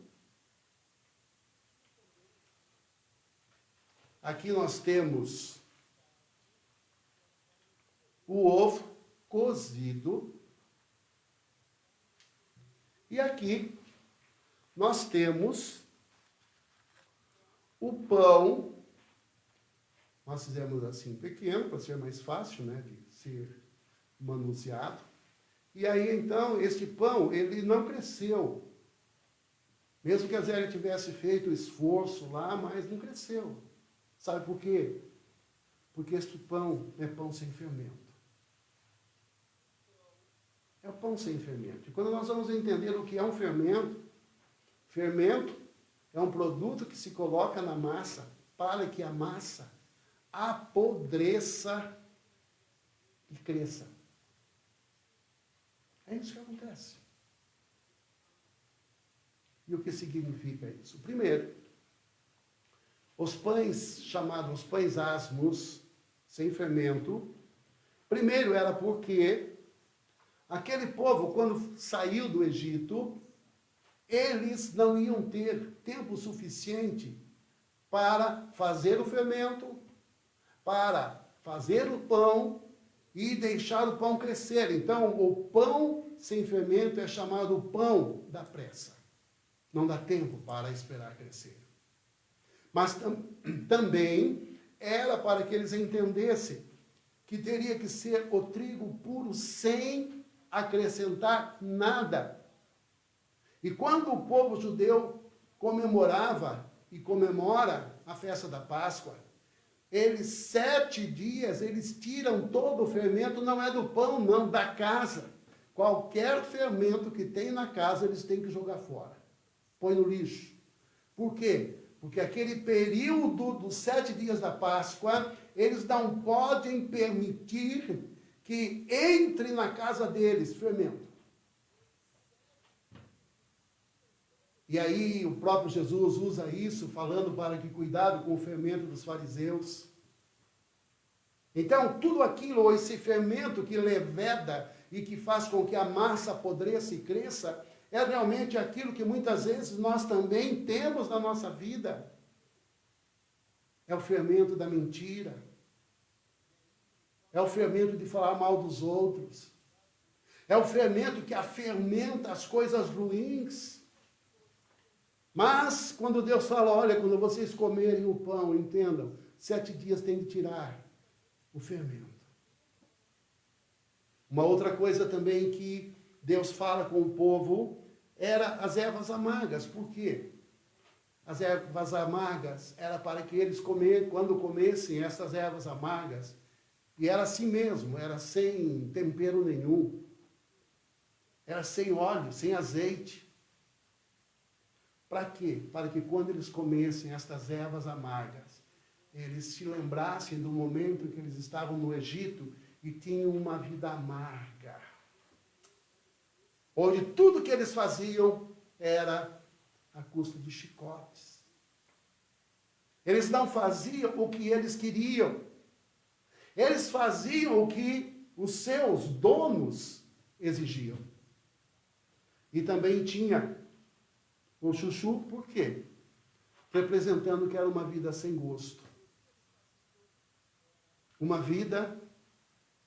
Speaker 3: Aqui nós temos o ovo cozido. E aqui nós temos o pão. Nós fizemos assim pequeno, para ser mais fácil, né, de ser manuseado. E aí, então, este pão, ele não cresceu. Mesmo que a Zélia tivesse feito esforço lá, mas não cresceu. Sabe por quê? Porque este pão é pão sem fermento. É o pão sem fermento. E quando nós vamos entender o que é um fermento, fermento é um produto que se coloca na massa para que a massa apodreça e cresça. É isso que acontece. E o que significa isso? Primeiro, os pães chamados pães asmos, sem fermento, primeiro era porque aquele povo, quando saiu do Egito, eles não iam ter tempo suficiente para fazer o fermento, para fazer o pão e deixar o pão crescer. Então, o pão sem fermento é chamado pão da pressa. Não dá tempo para esperar crescer. Mas também era para que eles entendessem que teria que ser o trigo puro sem acrescentar nada. E quando o povo judeu comemorava e comemora a festa da Páscoa, eles 7 dias, eles tiram todo o fermento, não é do pão, não, da casa. Qualquer fermento que tem na casa, eles têm que jogar fora. Põe no lixo. Por quê? Porque aquele período dos 7 dias da Páscoa, eles não podem permitir que entre na casa deles fermento. E aí o próprio Jesus usa isso, falando para que cuidado com o fermento dos fariseus. Então, tudo aquilo, ou esse fermento que leveda e que faz com que a massa apodreça e cresça, é realmente aquilo que muitas vezes nós também temos na nossa vida. É o fermento da mentira. É o fermento de falar mal dos outros. É o fermento que afermenta as coisas ruins. Mas, quando Deus fala, olha, quando vocês comerem o pão, entendam, 7 dias tem de tirar o fermento. Uma outra coisa também que Deus fala com o povo era as ervas amargas. Por quê? As ervas amargas era para que eles quando comessem essas ervas amargas, e era assim mesmo, era sem tempero nenhum, era sem óleo, sem azeite. Para quê? Para que quando eles comessem estas ervas amargas, eles se lembrassem do momento em que eles estavam no Egito e tinham uma vida amarga. Onde tudo que eles faziam era a custa de chicotes. Eles não faziam o que eles queriam. Eles faziam o que os seus donos exigiam. E também tinha o chuchu, por quê? Representando que era uma vida sem gosto. Uma vida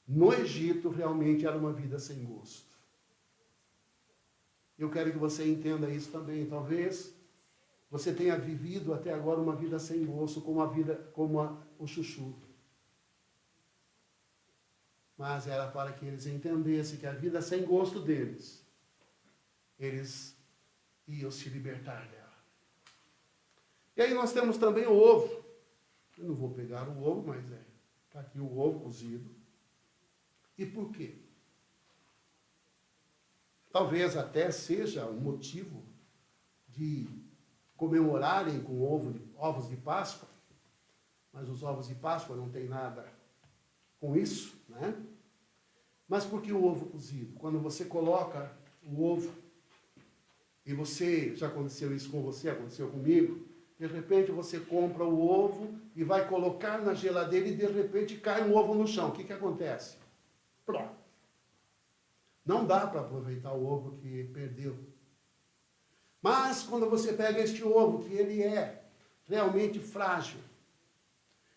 Speaker 3: no Egito realmente era uma vida sem gosto. Eu quero que você entenda isso também. Talvez você tenha vivido até agora uma vida sem gosto, como o chuchu. Mas era para que eles entendessem que a vida sem gosto deles, eles iam se libertar dela. E aí nós temos também o ovo. Eu não vou pegar o ovo, mas está aqui o ovo cozido. E por quê? Talvez até seja um motivo de comemorarem com ovos de Páscoa, mas os ovos de Páscoa não tem nada com isso, né? Mas por que o ovo cozido? Quando você coloca o ovo, e já aconteceu isso com você, aconteceu comigo, de repente você compra o ovo e vai colocar na geladeira e de repente cai um ovo no chão. O que acontece? Pronto. Não dá para aproveitar o ovo que perdeu. Mas quando você pega este ovo, que ele é realmente frágil,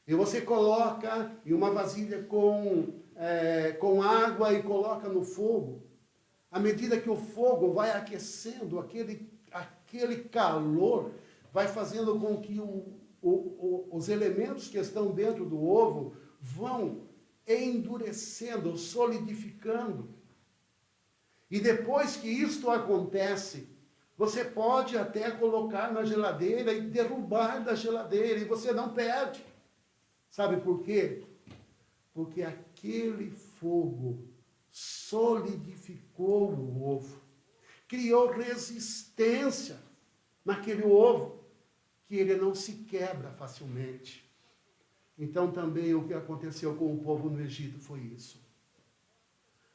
Speaker 3: e você coloca em uma vasilha com água e coloca no fogo, à medida que o fogo vai aquecendo, aquele calor vai fazendo com que os elementos que estão dentro do ovo vão endurecendo, solidificando. E depois que isto acontece, você pode até colocar na geladeira e derrubar da geladeira, e você não perde. Sabe por quê? Porque aquele fogo solidificou o ovo, criou resistência naquele ovo, que ele não se quebra facilmente. Então também o que aconteceu com o povo no Egito foi isso.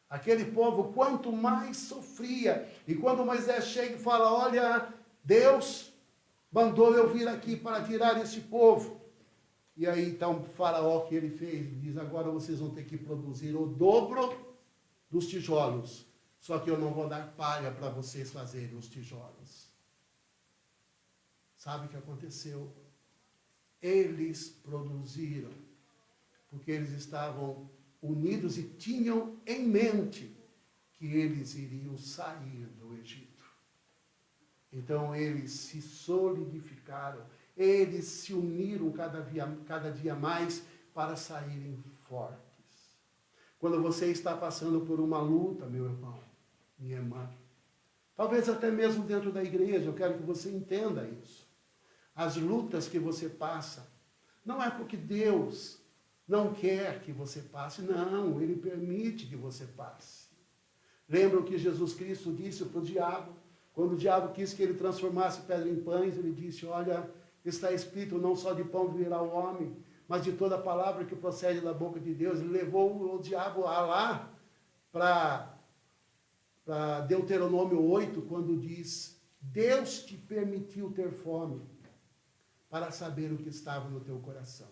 Speaker 3: Aquele povo, quanto mais sofria, e quando Moisés chega e fala, olha, Deus mandou eu vir aqui para tirar esse povo. E aí então o faraó que ele fez, diz, agora vocês vão ter que produzir o dobro dos tijolos, só que eu não vou dar palha para vocês fazerem os tijolos. Sabe o que aconteceu? Eles produziram, porque eles estavam unidos e tinham em mente que eles iriam sair do Egito. Então eles se solidificaram, eles se uniram cada dia mais para saírem fortes. Quando você está passando por uma luta, meu irmão, minha irmã, talvez até mesmo dentro da igreja, eu quero que você entenda isso. As lutas que você passa, não é porque Deus não quer que você passe, não, Ele permite que você passe. Lembra o que Jesus Cristo disse para o diabo? Quando o diabo quis que ele transformasse pedra em pães, ele disse, olha, está escrito, não só de pão viverá o homem, mas de toda palavra que procede da boca de Deus. Ele levou o diabo lá para Deuteronômio 8, quando diz: Deus te permitiu ter fome para saber o que estava no teu coração.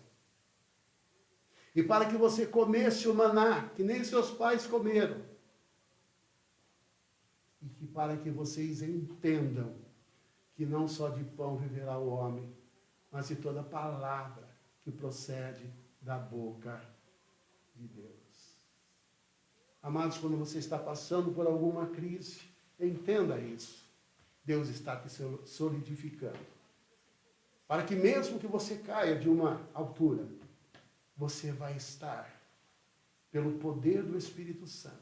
Speaker 3: E para que você comesse o maná, que nem seus pais comeram. E que para que vocês entendam que não só de pão viverá o homem, mas de toda palavra que procede da boca de Deus. Amados, quando você está passando por alguma crise, entenda isso. Deus está te solidificando. Para que mesmo que você caia de uma altura, você vai estar, pelo poder do Espírito Santo,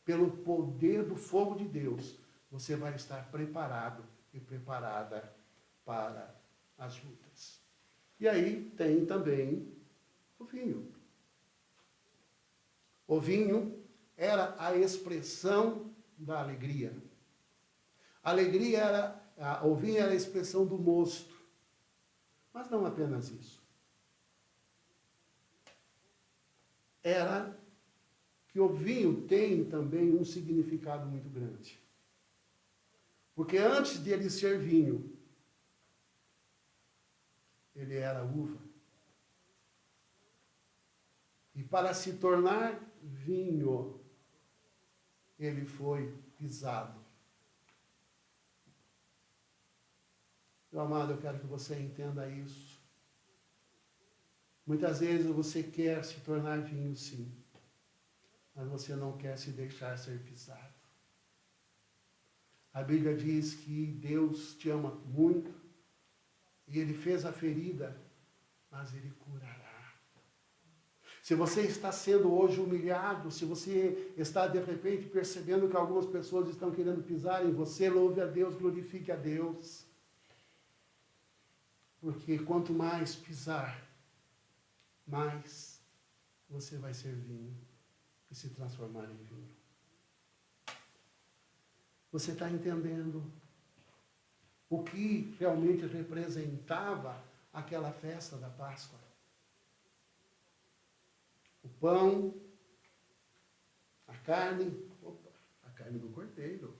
Speaker 3: pelo poder do fogo de Deus, você vai estar preparado e preparada para as lutas. E aí tem também o vinho. O vinho era a expressão da alegria. O vinho era a expressão do mosto. Mas não apenas isso. Era que o vinho tem também um significado muito grande. Porque antes de ele ser vinho, ele era uva. E para se tornar vinho, ele foi pisado. Meu amado, eu quero que você entenda isso. Muitas vezes você quer se tornar vinho, sim, mas você não quer se deixar ser pisado. A Bíblia diz que Deus te ama muito e Ele fez a ferida, mas Ele curará. Se você está sendo hoje humilhado, se você está de repente percebendo que algumas pessoas estão querendo pisar em você, louve a Deus, glorifique a Deus. Porque quanto mais pisar, mais você vai ser vinho e se transformar em vinho. Você está entendendo o que realmente representava aquela festa da Páscoa? O pão, a carne do cordeiro.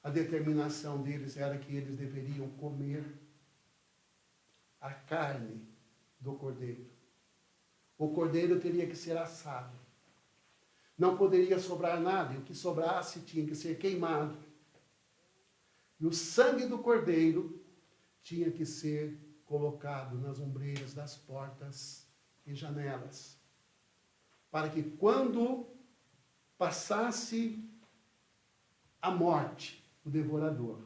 Speaker 3: A determinação deles era que eles deveriam comer a carne do cordeiro. O cordeiro teria que ser assado. Não poderia sobrar nada, e o que sobrasse tinha que ser queimado. E o sangue do cordeiro tinha que ser colocado nas ombreiras das portas e janelas, para que quando passasse a morte, o devorador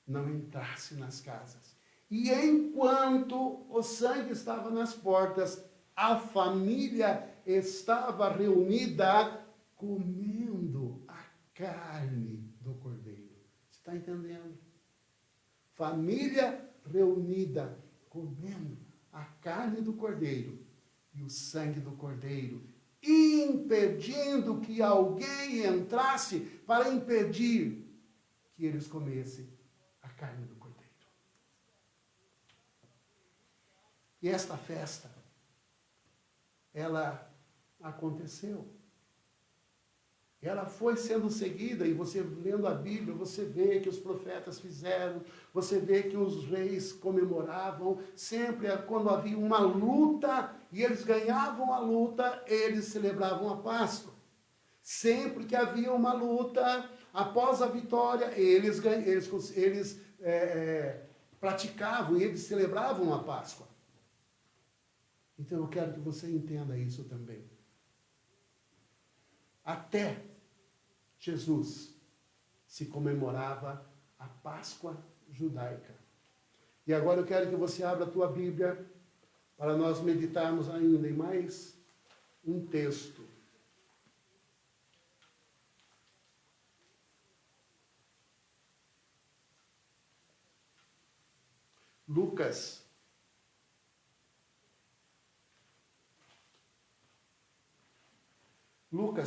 Speaker 3: não entrasse nas casas. E enquanto o sangue estava nas portas, a família estava reunida comendo a carne do cordeiro. Você está entendendo? Família reunida comendo a carne do cordeiro e o sangue do cordeiro, impedindo que alguém entrasse para impedir que eles comessem a carne do cordeiro. E esta festa, ela aconteceu. Ela foi sendo seguida, e você lendo a Bíblia, você vê que os profetas fizeram, você vê que os reis comemoravam, sempre quando havia uma luta, e eles ganhavam a luta, eles celebravam a Páscoa. Sempre que havia uma luta, após a vitória, eles praticavam, e eles celebravam a Páscoa. Então eu quero que você entenda isso também. Até Jesus se comemorava a Páscoa judaica. E agora eu quero que você abra a tua Bíblia para nós meditarmos ainda em mais um texto. Lucas,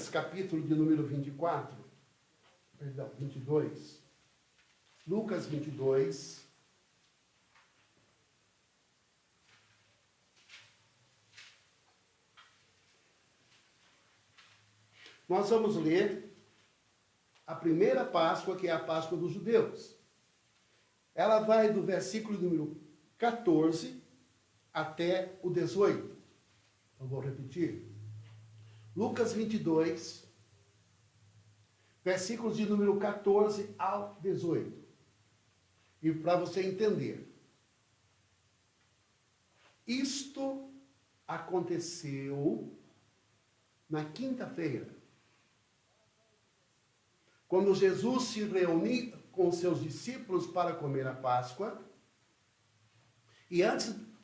Speaker 3: capítulo de número 22. Lucas 22, nós vamos ler a primeira Páscoa, que é a Páscoa dos judeus. Ela vai do versículo número 14 até o 18. Eu vou repetir. Lucas 22, versículos de número 14 ao 18. E para você entender. Isto aconteceu na quinta-feira, quando Jesus se reuniu com seus discípulos para comer a Páscoa. E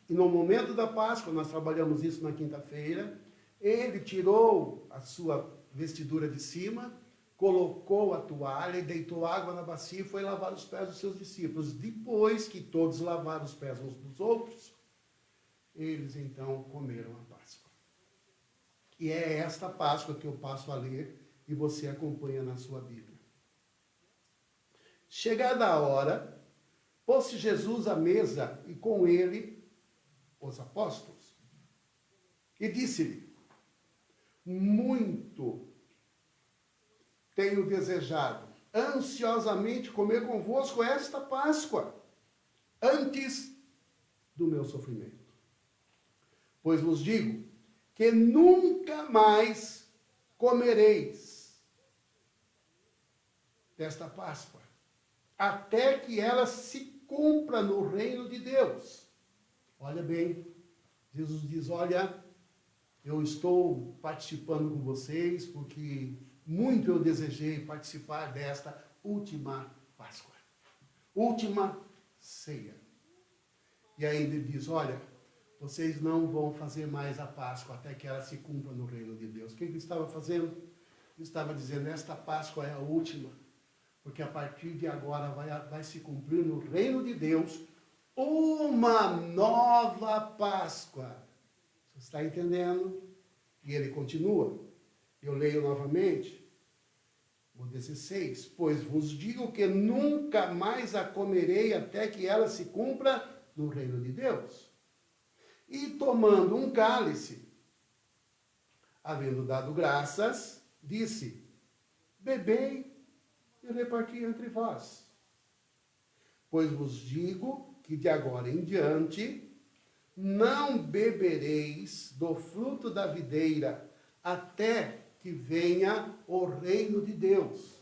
Speaker 3: no momento da Páscoa, nós trabalhamos isso na quinta-feira, ele tirou a sua vestidura de cima, colocou a toalha e deitou água na bacia e foi lavar os pés dos seus discípulos. Depois que todos lavaram os pés uns dos outros, eles então comeram a Páscoa. E é esta Páscoa que eu passo a ler e você acompanha na sua Bíblia. Chegada a hora, pôs-se Jesus à mesa e com ele os apóstolos. E disse-lhe: muito tenho desejado ansiosamente comer convosco esta Páscoa, antes do meu sofrimento. Pois vos digo que nunca mais comereis desta Páscoa, até que ela se cumpra no reino de Deus. Olha bem, Jesus diz: olha, eu estou participando com vocês porque muito eu desejei participar desta última Páscoa, última ceia. E aí ele diz: olha, vocês não vão fazer mais a Páscoa até que ela se cumpra no reino de Deus. O que ele estava fazendo? Ele estava dizendo: esta Páscoa é a última, porque a partir de agora vai se cumprir no reino de Deus uma nova Páscoa. Você está entendendo? E ele continua. Eu leio novamente, o 16. Pois vos digo que nunca mais a comerei até que ela se cumpra no reino de Deus. E tomando um cálice, havendo dado graças, disse: bebei e reparti entre vós. Pois vos digo que de agora em diante não bebereis do fruto da videira até que venha o reino de Deus.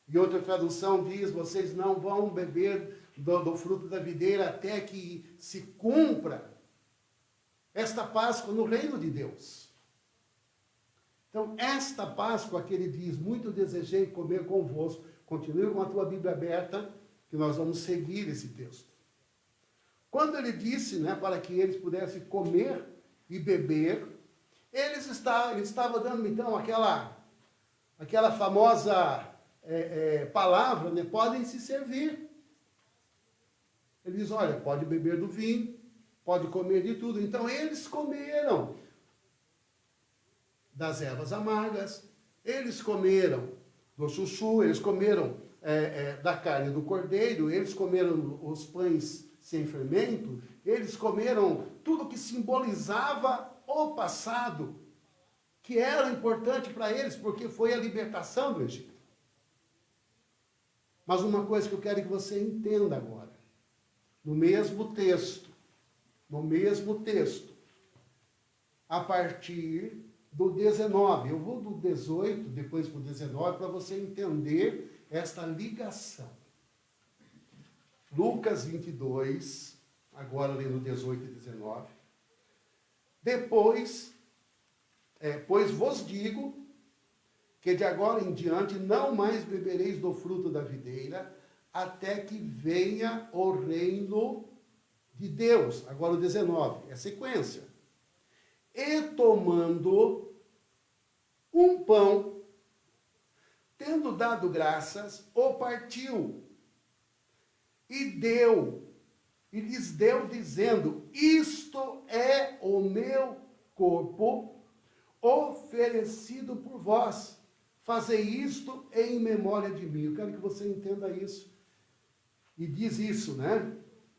Speaker 3: E outra tradução diz: vocês não vão beber do fruto da videira até que se cumpra esta Páscoa no reino de Deus. Então, esta Páscoa que ele diz: muito desejei comer convosco. Continue com a tua Bíblia aberta, que nós vamos seguir esse texto. Quando ele disse, para que eles pudessem comer e beber, ele estava dando, então, aquela famosa palavra, podem se servir. Ele diz: olha, pode beber do vinho, pode comer de tudo. Então, eles comeram das ervas amargas, eles comeram do chuchu, eles comeram da carne do cordeiro, eles comeram os pães sem fermento, eles comeram tudo que simbolizava o passado, que era importante para eles, porque foi a libertação do Egito. Mas uma coisa que eu quero que você entenda agora, no mesmo texto, a partir do 19, eu vou do 18, depois para o 19, para você entender esta ligação. Lucas 22, agora lendo 18 e 19. Depois, pois vos digo que de agora em diante não mais bebereis do fruto da videira, até que venha o reino de Deus. Agora o 19, é sequência. E tomando um pão, tendo dado graças, o partiu e lhes deu, dizendo: isto é o meu corpo oferecido por vós. Fazei isto em memória de mim. Eu quero que você entenda isso. E diz isso,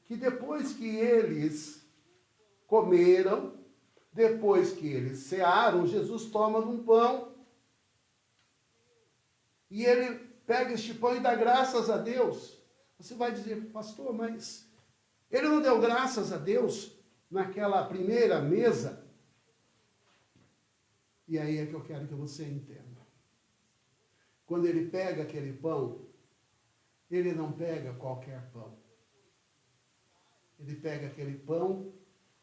Speaker 3: que depois que eles comeram, depois que eles cearam, Jesus toma num pão e ele pega este pão e dá graças a Deus. Você vai dizer, pastor, mas ele não deu graças a Deus naquela primeira mesa? E aí é que eu quero que você entenda. Quando ele pega aquele pão, ele não pega qualquer pão. Ele pega aquele pão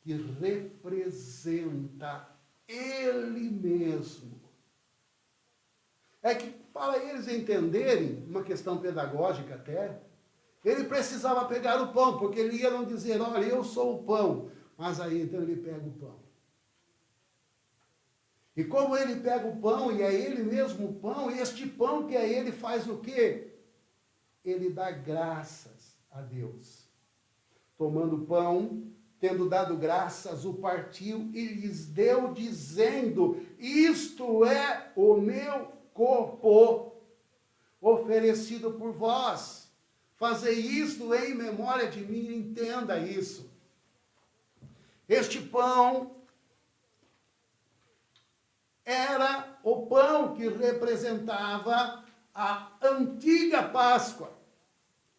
Speaker 3: que representa ele mesmo. É que, para eles entenderem, uma questão pedagógica até, ele precisava pegar o pão, porque ele ia não dizer, olha, eu sou o pão. Mas aí, então, ele pega o pão. E como ele pega o pão, e é ele mesmo o pão, e este pão que é ele faz o quê? Ele dá graças a Deus. Tomando o pão, tendo dado graças, o partiu e lhes deu, dizendo, isto é o meu corpo, oferecido por vós. Fazei isto em memória de mim, entenda isso. Este pão era o pão que representava a antiga Páscoa.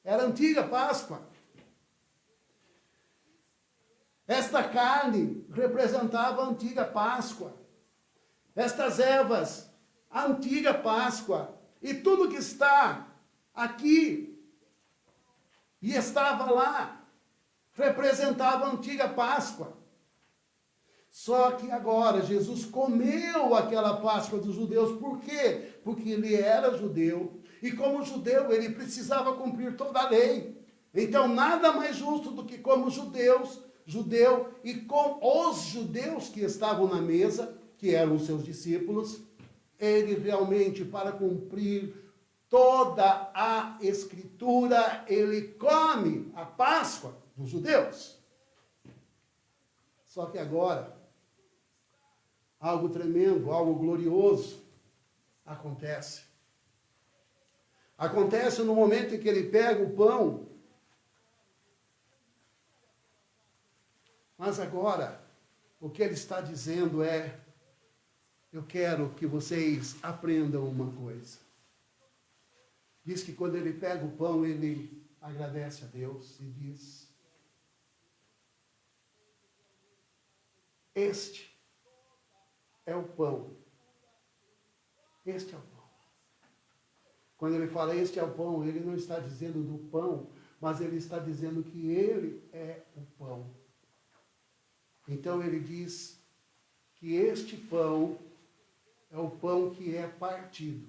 Speaker 3: Era a antiga Páscoa. Esta carne representava a antiga Páscoa. Estas ervas, a antiga Páscoa. E tudo que está aqui e estava lá, representava a antiga Páscoa. Só que agora Jesus comeu aquela Páscoa dos judeus. Por quê? Porque ele era judeu. E como judeu, ele precisava cumprir toda a lei. Então, nada mais justo do que como judeu, e com os judeus que estavam na mesa, que eram os seus discípulos, ele realmente, para cumprir toda a Escritura, ele come a Páscoa dos judeus. Só que agora, algo tremendo, algo glorioso acontece. Acontece no momento em que ele pega o pão. Mas agora, o que ele está dizendo é, eu quero que vocês aprendam uma coisa. Diz que quando ele pega o pão, ele agradece a Deus e diz, este é o pão. Este é o pão. Quando ele fala este é o pão, ele não está dizendo do pão, mas ele está dizendo que ele é o pão. Então ele diz que este pão é o pão que é partido.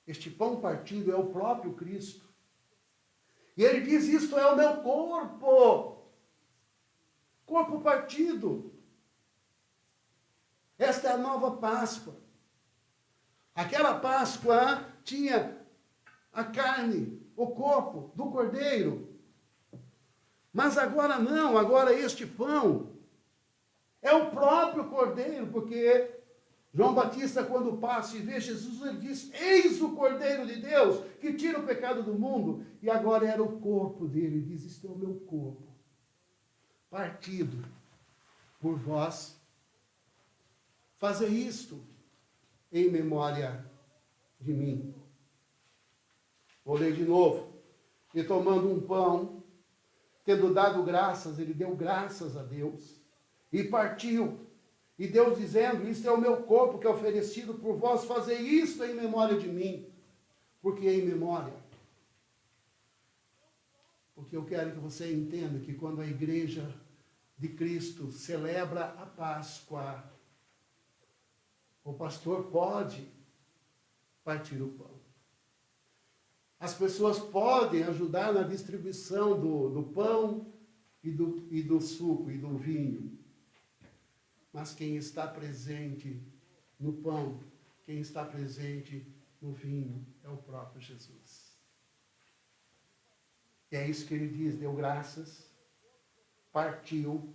Speaker 3: Este pão partido é o próprio Cristo. E ele diz, isto é o meu corpo. Corpo partido. Esta é a nova Páscoa. Aquela Páscoa tinha a carne, o corpo do cordeiro. Mas agora não, agora este pão é o próprio cordeiro, porque João Batista, quando passa e vê Jesus, ele diz, eis o Cordeiro de Deus, que tira o pecado do mundo. E agora era o corpo dele, ele diz, isto é o meu corpo, partido por vós. Fazer isto em memória de mim. Vou ler de novo. E tomando um pão, tendo dado graças, ele deu graças a Deus, e partiu. E Deus dizendo, isto é o meu corpo que é oferecido por vós, fazei isto em memória de mim. Porque em memória. Porque eu quero que você entenda que quando a igreja de Cristo celebra a Páscoa, o pastor pode partir o pão. As pessoas podem ajudar na distribuição do pão e do suco e do vinho. Mas quem está presente no pão, quem está presente no vinho, é o próprio Jesus. E é isso que ele diz, deu graças, partiu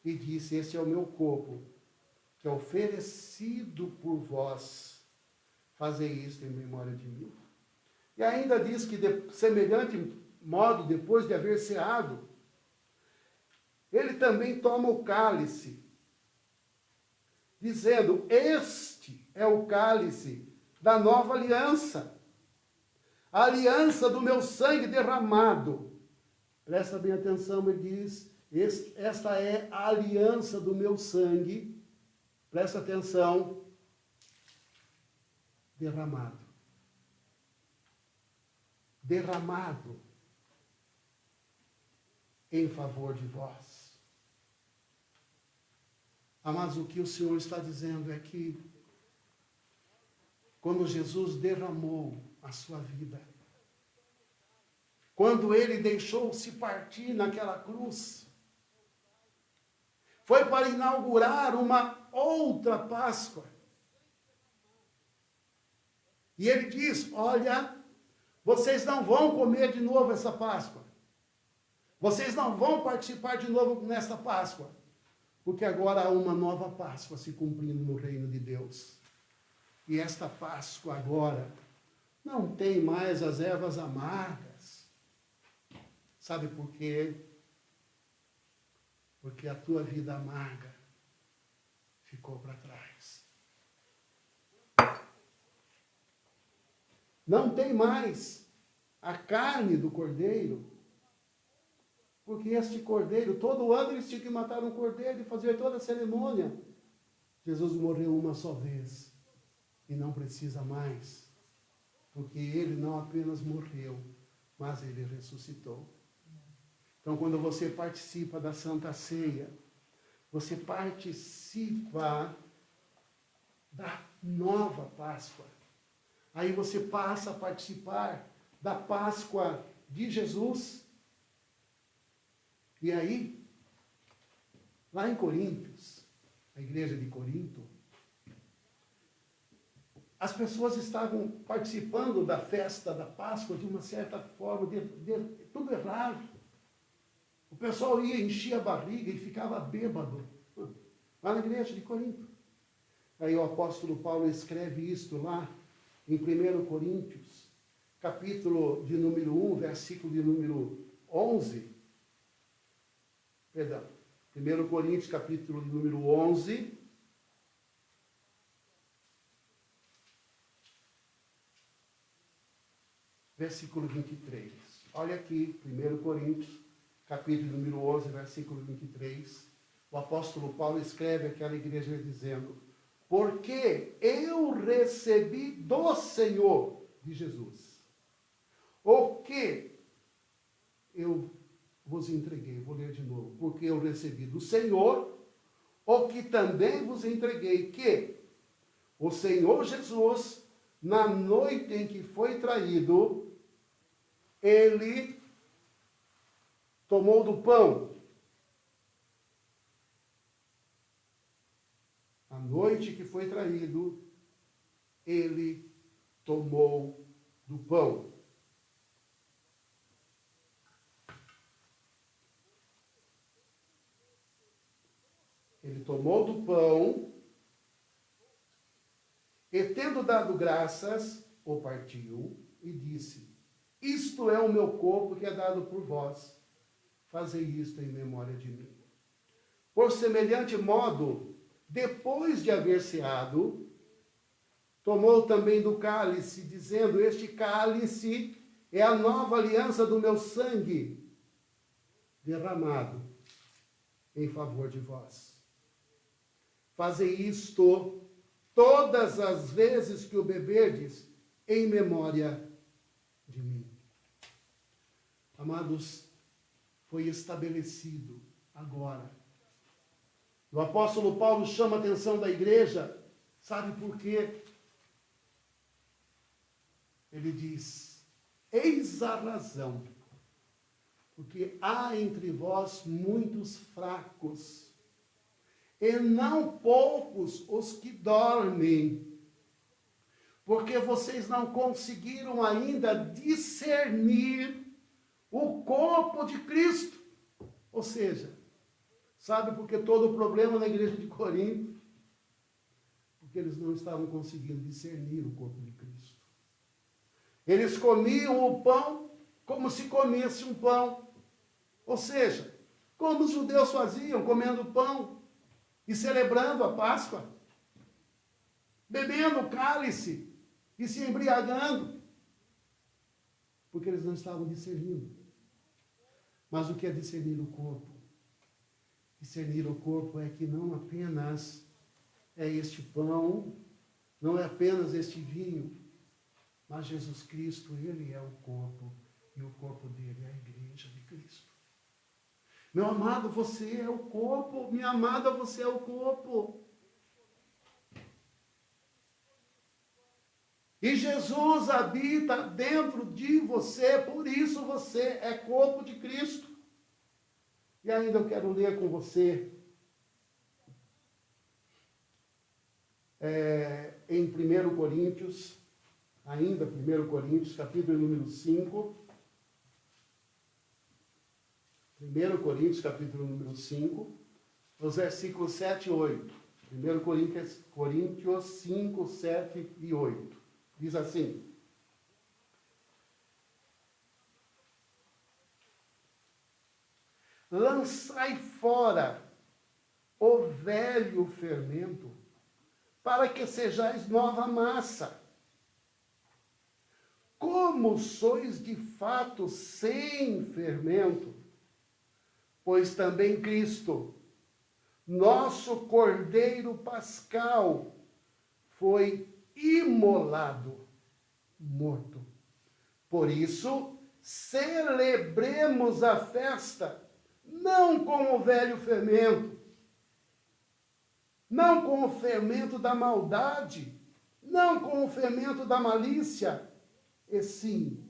Speaker 3: e disse, esse é o meu corpo, que é oferecido por vós, fazei isto em memória de mim. E ainda diz que, de semelhante modo, depois de haver ceado, ele também toma o cálice, dizendo, este é o cálice da nova aliança. A aliança do meu sangue derramado. Presta bem atenção, ele diz, esta é a aliança do meu sangue. Presta atenção. Derramado. Derramado em favor de vós. Mas o que o Senhor está dizendo é que quando Jesus derramou a sua vida, quando ele deixou-se partir naquela cruz, foi para inaugurar uma outra Páscoa. E ele diz, olha, vocês não vão comer de novo essa Páscoa. Vocês não vão participar de novo nessa Páscoa. Porque agora há uma nova Páscoa se cumprindo no reino de Deus. E esta Páscoa agora não tem mais as ervas amargas. Sabe por quê? Porque a tua vida amarga ficou para trás. Não tem mais a carne do cordeiro. Porque este cordeiro, todo ano eles tinham que matar um cordeiro e fazer toda a cerimônia. Jesus morreu uma só vez. E não precisa mais. Porque ele não apenas morreu, mas ele ressuscitou. Então, quando você participa da Santa Ceia, você participa da nova Páscoa. Aí você passa a participar da Páscoa de Jesus. E aí, lá em Coríntios, a igreja de Corinto, as pessoas estavam participando da festa da Páscoa de uma certa forma, tudo errado. O pessoal ia, enchia a barriga e ficava bêbado, lá na igreja de Corinto. Aí o apóstolo Paulo escreve isto lá em 1 Coríntios, capítulo de número 1, versículo de número 11. Perdão, 1 Coríntios, capítulo de número 11, versículo 23. Olha aqui, 1 Coríntios, capítulo número 11, versículo 23. O apóstolo Paulo escreve àquela igreja dizendo, porque eu recebi do Senhor, de Jesus, o que eu vos entreguei. Vou ler de novo. Porque eu recebi do Senhor, o que também vos entreguei, que o Senhor Jesus, na noite em que foi traído, ele tomou do pão. A noite que foi traído, ele tomou do pão. Ele tomou do pão e, tendo dado graças, o partiu e disse, isto é o meu corpo que é dado por vós. Fazei isto em memória de mim. Por semelhante modo, depois de haver ceado, tomou também do cálice, dizendo, este cálice é a nova aliança do meu sangue, derramado em favor de vós. Fazei isto todas as vezes que o beberdes, em memória de mim. Amados, foi estabelecido agora. O apóstolo Paulo chama a atenção da igreja, sabe por quê? Ele diz, eis a razão, porque há entre vós muitos fracos, e não poucos os que dormem, porque vocês não conseguiram ainda discernir o corpo de Cristo. Ou seja, sabe por que todo o problema na igreja de Corinto? Porque eles não estavam conseguindo discernir o corpo de Cristo. Eles comiam o pão como se comesse um pão. Ou seja, como os judeus faziam, comendo pão e celebrando a Páscoa, bebendo o cálice e se embriagando, porque eles não estavam discernindo. Mas o que é discernir o corpo? Discernir o corpo é que não apenas é este pão, não é apenas este vinho, mas Jesus Cristo, Ele é o corpo, e o corpo dele é a igreja de Cristo. Meu amado, você é o corpo. Minha amada, você é o corpo. E Jesus habita dentro de você, por isso você é corpo de Cristo. E ainda eu quero ler com você em 1 Coríntios, ainda 1 Coríntios, capítulo número 5. 1 Coríntios, capítulo número 5, os versículos 7 e 8. 1 Coríntios 5, 7 e 8. Diz assim: lançai fora o velho fermento, para que sejais nova massa. Como sois de fato sem fermento, pois também Cristo, nosso Cordeiro Pascal, foi imolado, morto. Por isso, celebremos a festa, não com o velho fermento, não com o fermento da maldade, não com o fermento da malícia, e sim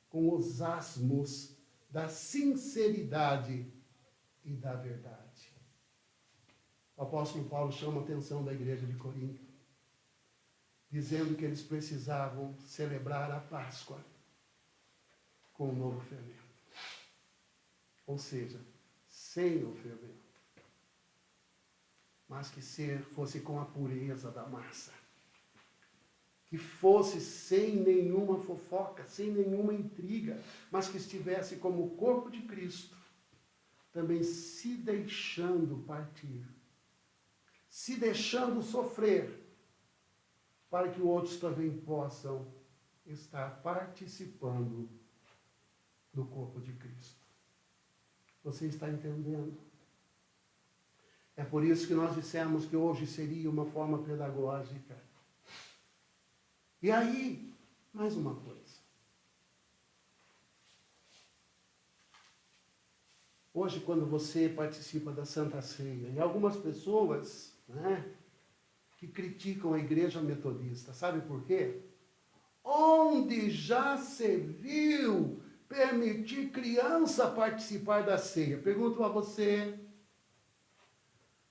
Speaker 3: com os asmos da sinceridade e da verdade. O apóstolo Paulo chama a atenção da igreja de Corinto, dizendo que eles precisavam celebrar a Páscoa com o novo fermento. Ou seja, sem o fermento. Mas que fosse com a pureza da massa. Que fosse sem nenhuma fofoca, sem nenhuma intriga, mas que estivesse como o corpo de Cristo, também se deixando partir, se deixando sofrer, para que outros também possam estar participando do corpo de Cristo. Você está entendendo? É por isso que nós dissemos que hoje seria uma forma pedagógica. E aí, mais uma coisa. Hoje, quando você participa da Santa Ceia, e algumas pessoas, que criticam a igreja metodista, sabe por quê? Onde já se viu permitir criança participar da ceia? Pergunto a você.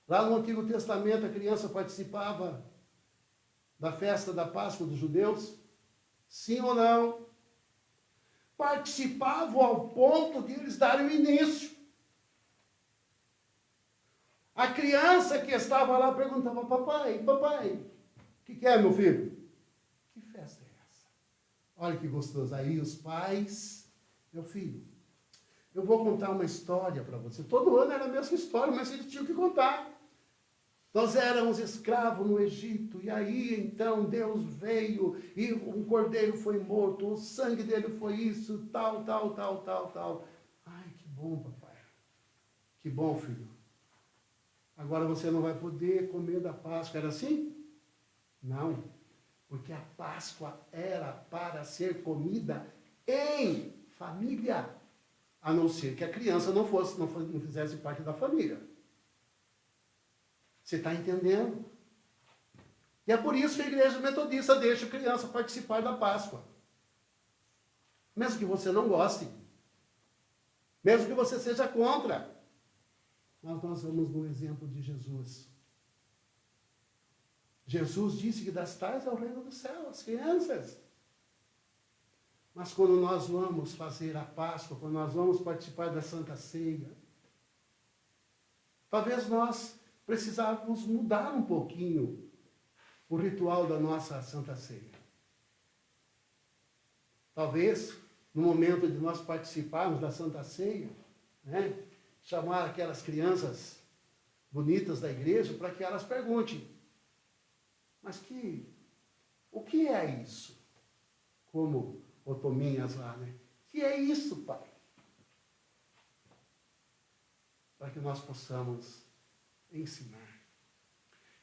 Speaker 3: Lá no Antigo Testamento, a criança participava da festa da Páscoa dos judeus? Sim ou não? Participavam ao ponto de eles darem o início. A criança que estava lá perguntava: papai, o que é, meu filho? Que festa é essa? Olha que gostoso. Aí os pais: meu filho, eu vou contar uma história para você. Todo ano era a mesma história, mas eles tinham que contar. Nós éramos escravos no Egito, e aí então Deus veio, e um cordeiro foi morto, o sangue dele foi isso, tal. Ai, que bom, papai. Que bom, filho. Agora você não vai poder comer da Páscoa. Era assim? Não. Porque a Páscoa era para ser comida em família. A não ser que a criança não fizesse parte da família. Você está entendendo? E é por isso que a igreja metodista deixa a criança participar da Páscoa. Mesmo que você não goste. Mesmo que você seja contra. Mas nós vamos no exemplo de Jesus. Jesus disse que das tais é o reino do céu, as crianças. Mas quando nós vamos fazer a Páscoa, quando nós vamos participar da Santa Ceia, talvez nós precisávamos mudar um pouquinho o ritual da nossa Santa Ceia. Talvez, no momento de nós participarmos da Santa Ceia, chamar aquelas crianças bonitas da igreja para que elas perguntem: mas o que é isso? Como o Tominhas lá, né? Que é isso, Pai? Para que nós possamos ensinar.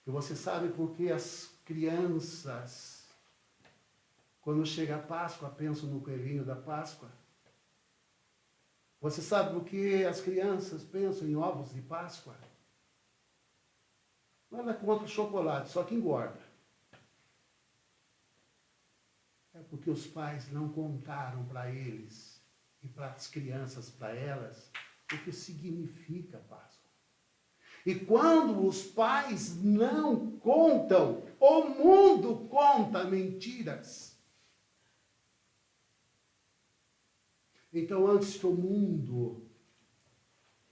Speaker 3: E você sabe por que as crianças, quando chega a Páscoa, pensam no coelhinho da Páscoa? Você sabe por que as crianças pensam em ovos de Páscoa? Nada contra o chocolate, só que engorda. É porque os pais não contaram para eles e para as crianças, para elas, o que significa Páscoa. E quando os pais não contam, o mundo conta mentiras. Então, antes que o mundo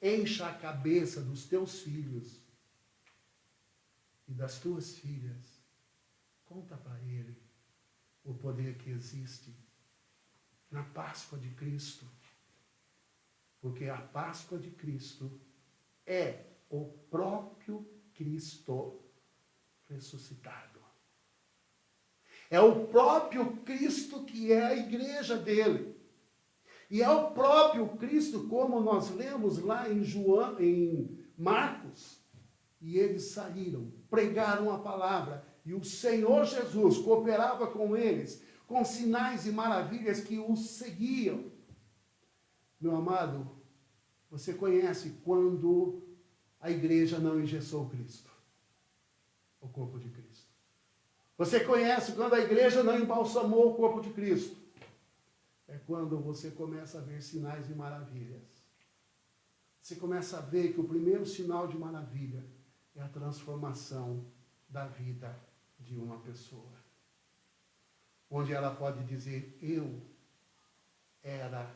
Speaker 3: encha a cabeça dos teus filhos e das tuas filhas, conta para ele o poder que existe na Páscoa de Cristo. Porque a Páscoa de Cristo é o próprio Cristo ressuscitado. É o próprio Cristo que é a igreja dele. E é o próprio Cristo, como nós lemos lá em Marcos. E eles saíram, pregaram a palavra. E o Senhor Jesus cooperava com eles, com sinais e maravilhas que os seguiam. Meu amado, você conhece quando a igreja não engessou Cristo, o corpo de Cristo. Você conhece quando a igreja não embalsamou o corpo de Cristo. É quando você começa a ver sinais e maravilhas. Você começa a ver que o primeiro sinal de maravilha é a transformação da vida de uma pessoa. Onde ela pode dizer, eu era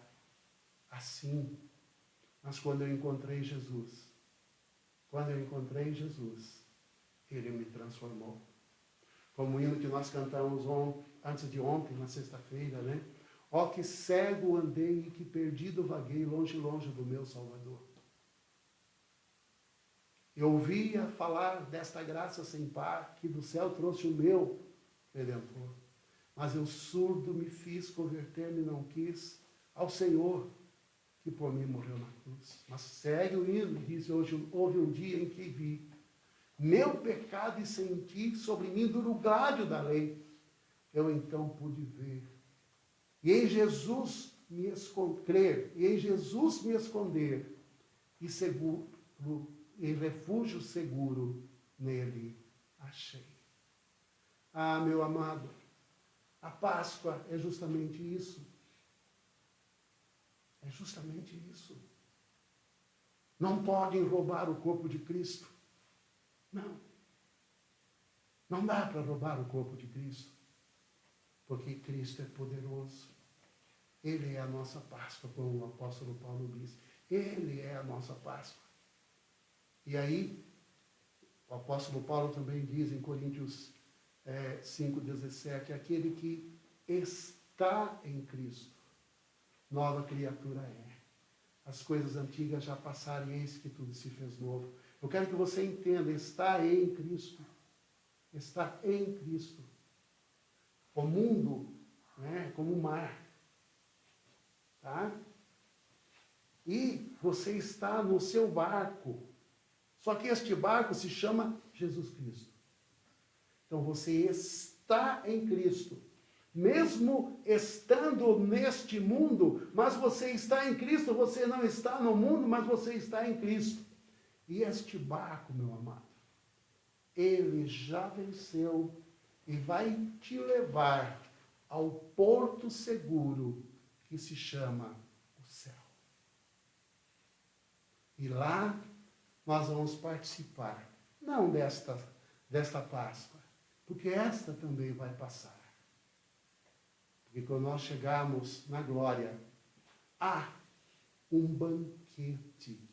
Speaker 3: assim, mas quando eu encontrei Jesus, ele me transformou. Como o hino que nós cantamos antes de ontem, na sexta-feira, né? Ó que cego andei e que perdido vaguei, longe, longe do meu Salvador. Eu ouvia falar desta graça sem par, que do céu trouxe o meu Redentor. Mas eu surdo me fiz, converter-me não quis ao Senhor, que por mim morreu na cruz. Mas segue o hino, diz, hoje houve um dia em que vi meu pecado e senti sobre mim duro gládio da lei. Eu então pude ver. E em Jesus me esconder, e seguro, em refúgio seguro nele achei. Ah, meu amado, a Páscoa é justamente isso. É justamente isso. Não podem roubar o corpo de Cristo. Não. Não dá para roubar o corpo de Cristo. Porque Cristo é poderoso. Ele é a nossa Páscoa, como o apóstolo Paulo diz. Ele é a nossa Páscoa. E aí, o apóstolo Paulo também diz em Coríntios 5,17, aquele que está em Cristo, nova criatura é. As coisas antigas já passaram e eis que tudo se fez novo. Eu quero que você entenda, está em Cristo. Está em Cristo. O mundo, né, é como um mar. Tá? E você está no seu barco. Só que este barco se chama Jesus Cristo. Então você está em Cristo. Mesmo estando neste mundo, mas você está em Cristo, você não está no mundo, mas você está em Cristo. E este barco, meu amado, ele já venceu e vai te levar ao porto seguro que se chama o céu. E lá nós vamos participar, não desta Páscoa, porque esta também vai passar. Porque quando nós chegarmos na glória, há um banquete.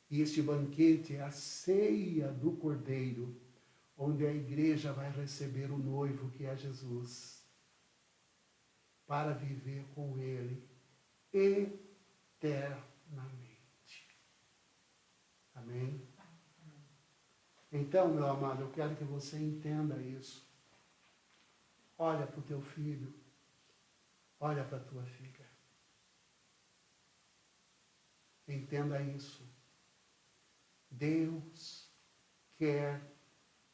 Speaker 3: E este banquete é a ceia do Cordeiro, onde a igreja vai receber o noivo, que é Jesus, para viver com ele eternamente. Amém? Então, meu amado, eu quero que você entenda isso. Olha para o teu filho. Olha para a tua filha. Entenda isso. Deus quer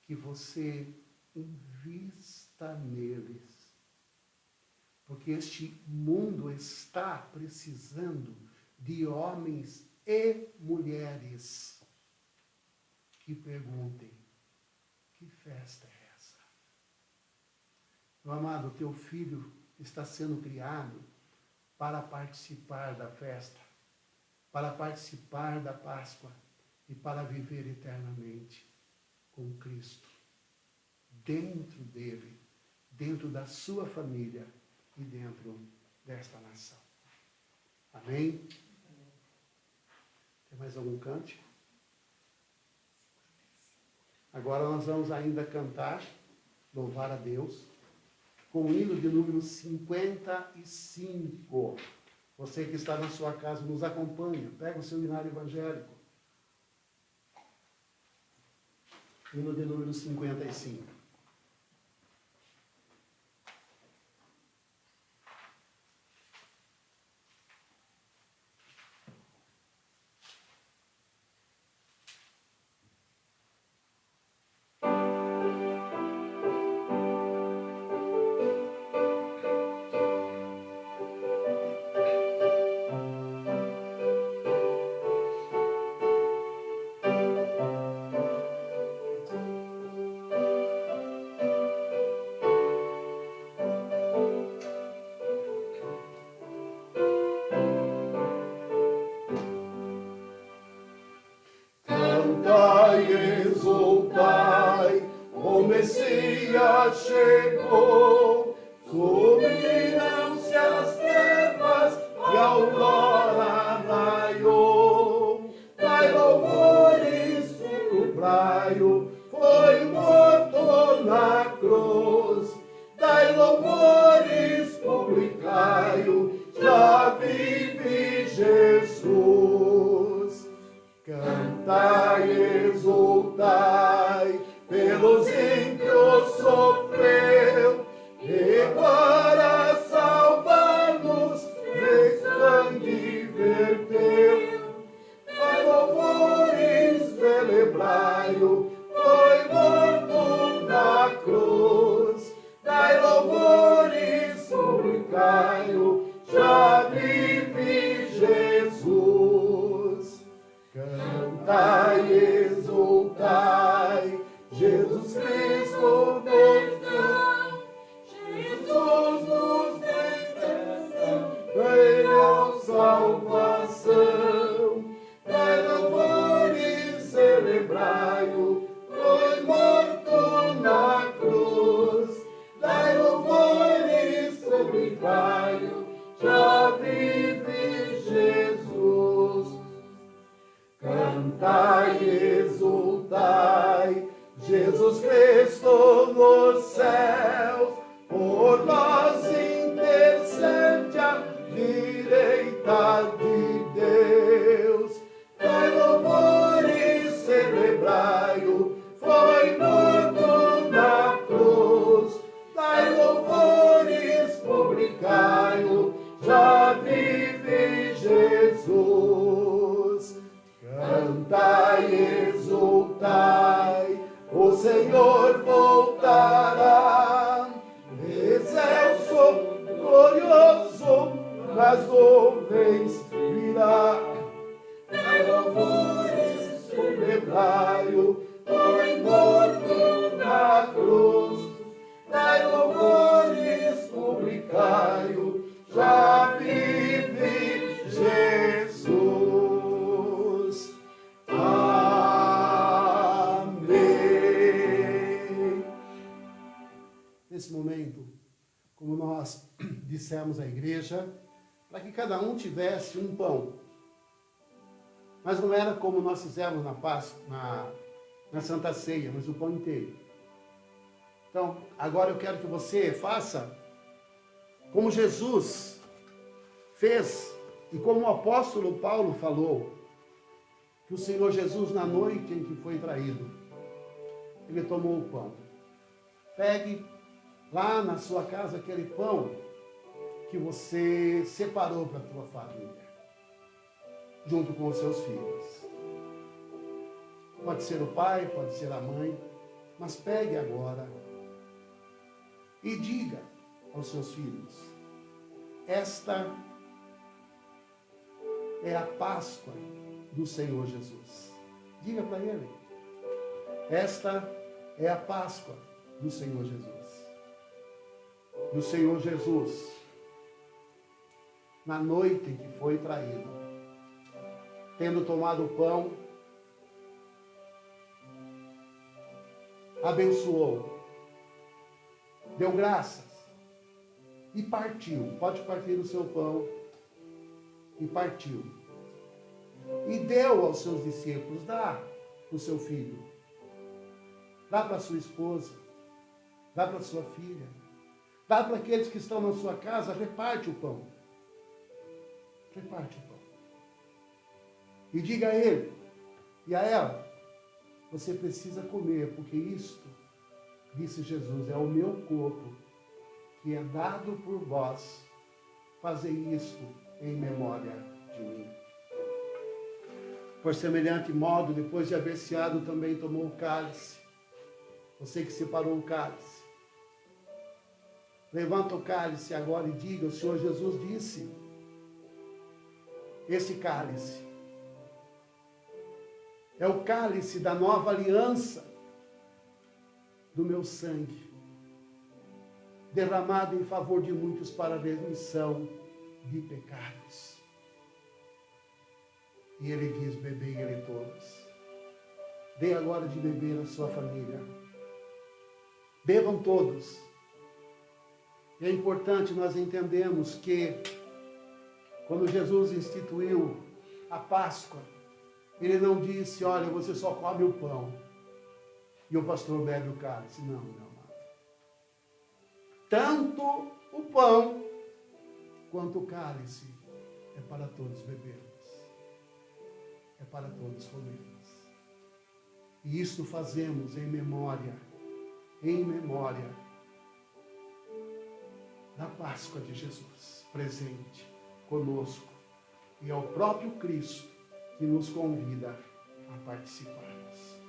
Speaker 3: que você invista neles. Porque este mundo está precisando de homens e mulheres que perguntem: que festa é essa? Meu amado, teu filho está sendo criado para participar da festa, para participar da Páscoa e para viver eternamente com Cristo, dentro dele, dentro da sua família e dentro desta nação. Amém? Tem mais algum cântico? Agora nós vamos ainda cantar, louvar a Deus, com o hino de número 55. Você que está na sua casa, nos acompanha. Pega o seu hinário evangélico. Hino de número 55. Cantai, exultai, o Messias chegou, sumiram-se as trevas e a aurora raiou. Dai louvores, celebrai-o, foi morto na cruz. Dai louvores, publicai-o, já vive Jesus. Cantai, exultai, pelos ímpios sofreu, e para salvar-nos, de sangue verteu. Dai louvores, celebrai-o, foi morto na cruz. Dai louvores, publicai-o, já vive Jesus. Cantai, exultai, Jesus Cristo nos deu, Jesus nos despertou, veio salvação. Dai louvores, celebrai-o, foi morto na cruz. Dai louvores, celebrai-o, já vive Jesus. Cantai, exultai, Jesus Cristo nos céus, por nós intercede à direita de Deus. Dai louvores, celebrai-o, foi morto na cruz. Dai louvores, publicai-o, já vive Jesus. Cantai, exultai, o Senhor voltará, excelso, glorioso, nas nuvens virá. Dai louvores, celebrai-o, foi morto na cruz. Dai louvores, publicai-o, já vive Jesus. Amém. Nesse momento, como nós dissemos à igreja, para que cada um tivesse um pão. Mas não era como nós fizemos na Santa Ceia, mas o pão inteiro. Então, agora eu quero que você faça como Jesus fez e como o apóstolo Paulo falou, que o Senhor Jesus, na noite em que foi traído, ele tomou o pão. Pegue lá na sua casa aquele pão que você separou para a tua família, junto com os seus filhos. Pode ser o pai, pode ser a mãe, mas pegue agora e diga aos seus filhos: esta é a Páscoa do Senhor Jesus. Diga para ele: esta é a Páscoa do Senhor Jesus. E o Senhor Jesus, na noite em que foi traído, tendo tomado o pão, abençoou, deu graças e partiu. Pode partir o seu pão. E partiu. E deu aos seus discípulos: dá para o seu filho, dá para a sua esposa, dá para a sua filha, dá para aqueles que estão na sua casa, reparte o pão. Reparte o pão. E diga a ele e a ela: você precisa comer, porque isto, disse Jesus, é o meu corpo, que é dado por vós. Fazei isto em memória de mim. Por semelhante modo, depois de haver ceado, também tomou o cálice. Você que separou o cálice, levanta o cálice agora e diga: o Senhor Jesus disse, esse cálice é o cálice da nova aliança do meu sangue, derramado em favor de muitos para a remissão de pecados. E ele diz: bebei ele todos. Dê agora de beber a sua família. Bebam todos. E é importante nós entendermos que quando Jesus instituiu a Páscoa, ele não disse: olha, você só come o pão e o pastor bebe o cálice. Não, meu amado. Tanto o pão quanto o cálice é para todos bebermos. É para todos comermos. E isto fazemos em memória da Páscoa de Jesus, presente conosco. E é o próprio Cristo que nos convida a participarmos.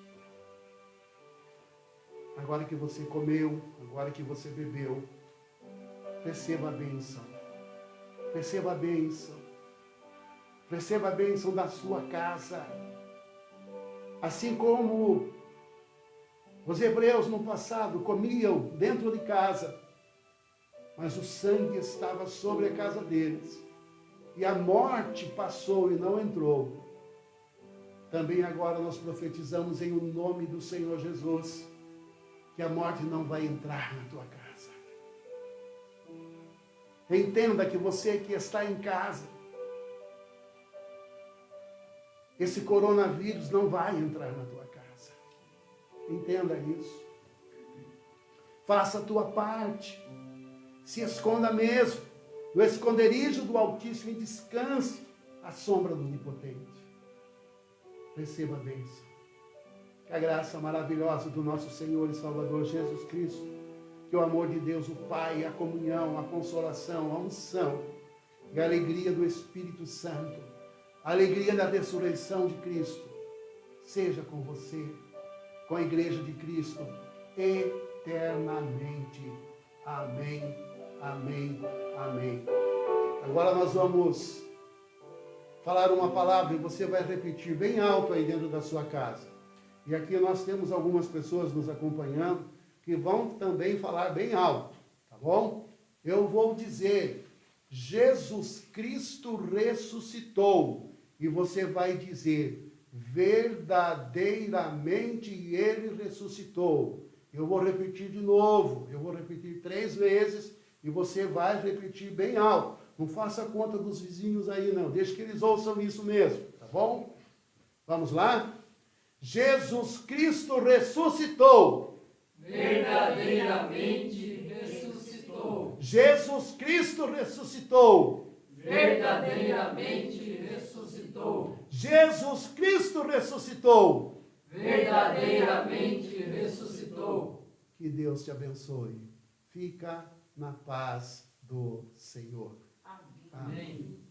Speaker 3: Agora que você comeu, agora que você bebeu, receba a bênção. Receba a bênção. Receba a bênção da sua casa. Assim como os hebreus no passado comiam dentro de casa, mas o sangue estava sobre a casa deles, e a morte passou e não entrou. Também agora nós profetizamos em o nome do Senhor Jesus, que a morte não vai entrar na tua casa. Entenda que você que está em casa, esse coronavírus não vai entrar na tua casa. Entenda isso. Faça a tua parte. Se esconda mesmo no esconderijo do Altíssimo e descanse à sombra do Onipotente. Receba a bênção. Que a graça maravilhosa do nosso Senhor e Salvador Jesus Cristo, que o amor de Deus, o Pai, a comunhão, a consolação, a unção e a alegria do Espírito Santo, a alegria da ressurreição de Cristo, seja com você, com a Igreja de Cristo, eternamente. Amém, amém, amém. Agora nós vamos falar uma palavra e você vai repetir bem alto aí dentro da sua casa. E aqui nós temos algumas pessoas nos acompanhando que vão também falar bem alto, tá bom? Eu vou dizer: Jesus Cristo ressuscitou. E você vai dizer: verdadeiramente Ele ressuscitou. Eu vou repetir de novo. Eu vou repetir 3 vezes e você vai repetir bem alto. Não faça conta dos vizinhos aí, não. Deixa que eles ouçam isso mesmo, tá bom? Vamos lá? Jesus Cristo ressuscitou.
Speaker 4: Verdadeiramente ressuscitou.
Speaker 3: Jesus Cristo ressuscitou.
Speaker 4: Verdadeiramente ressuscitou.
Speaker 3: Jesus Cristo ressuscitou.
Speaker 4: Verdadeiramente ressuscitou.
Speaker 3: Que Deus te abençoe. Fica na paz do do Senhor.
Speaker 2: Amém.
Speaker 3: Amém.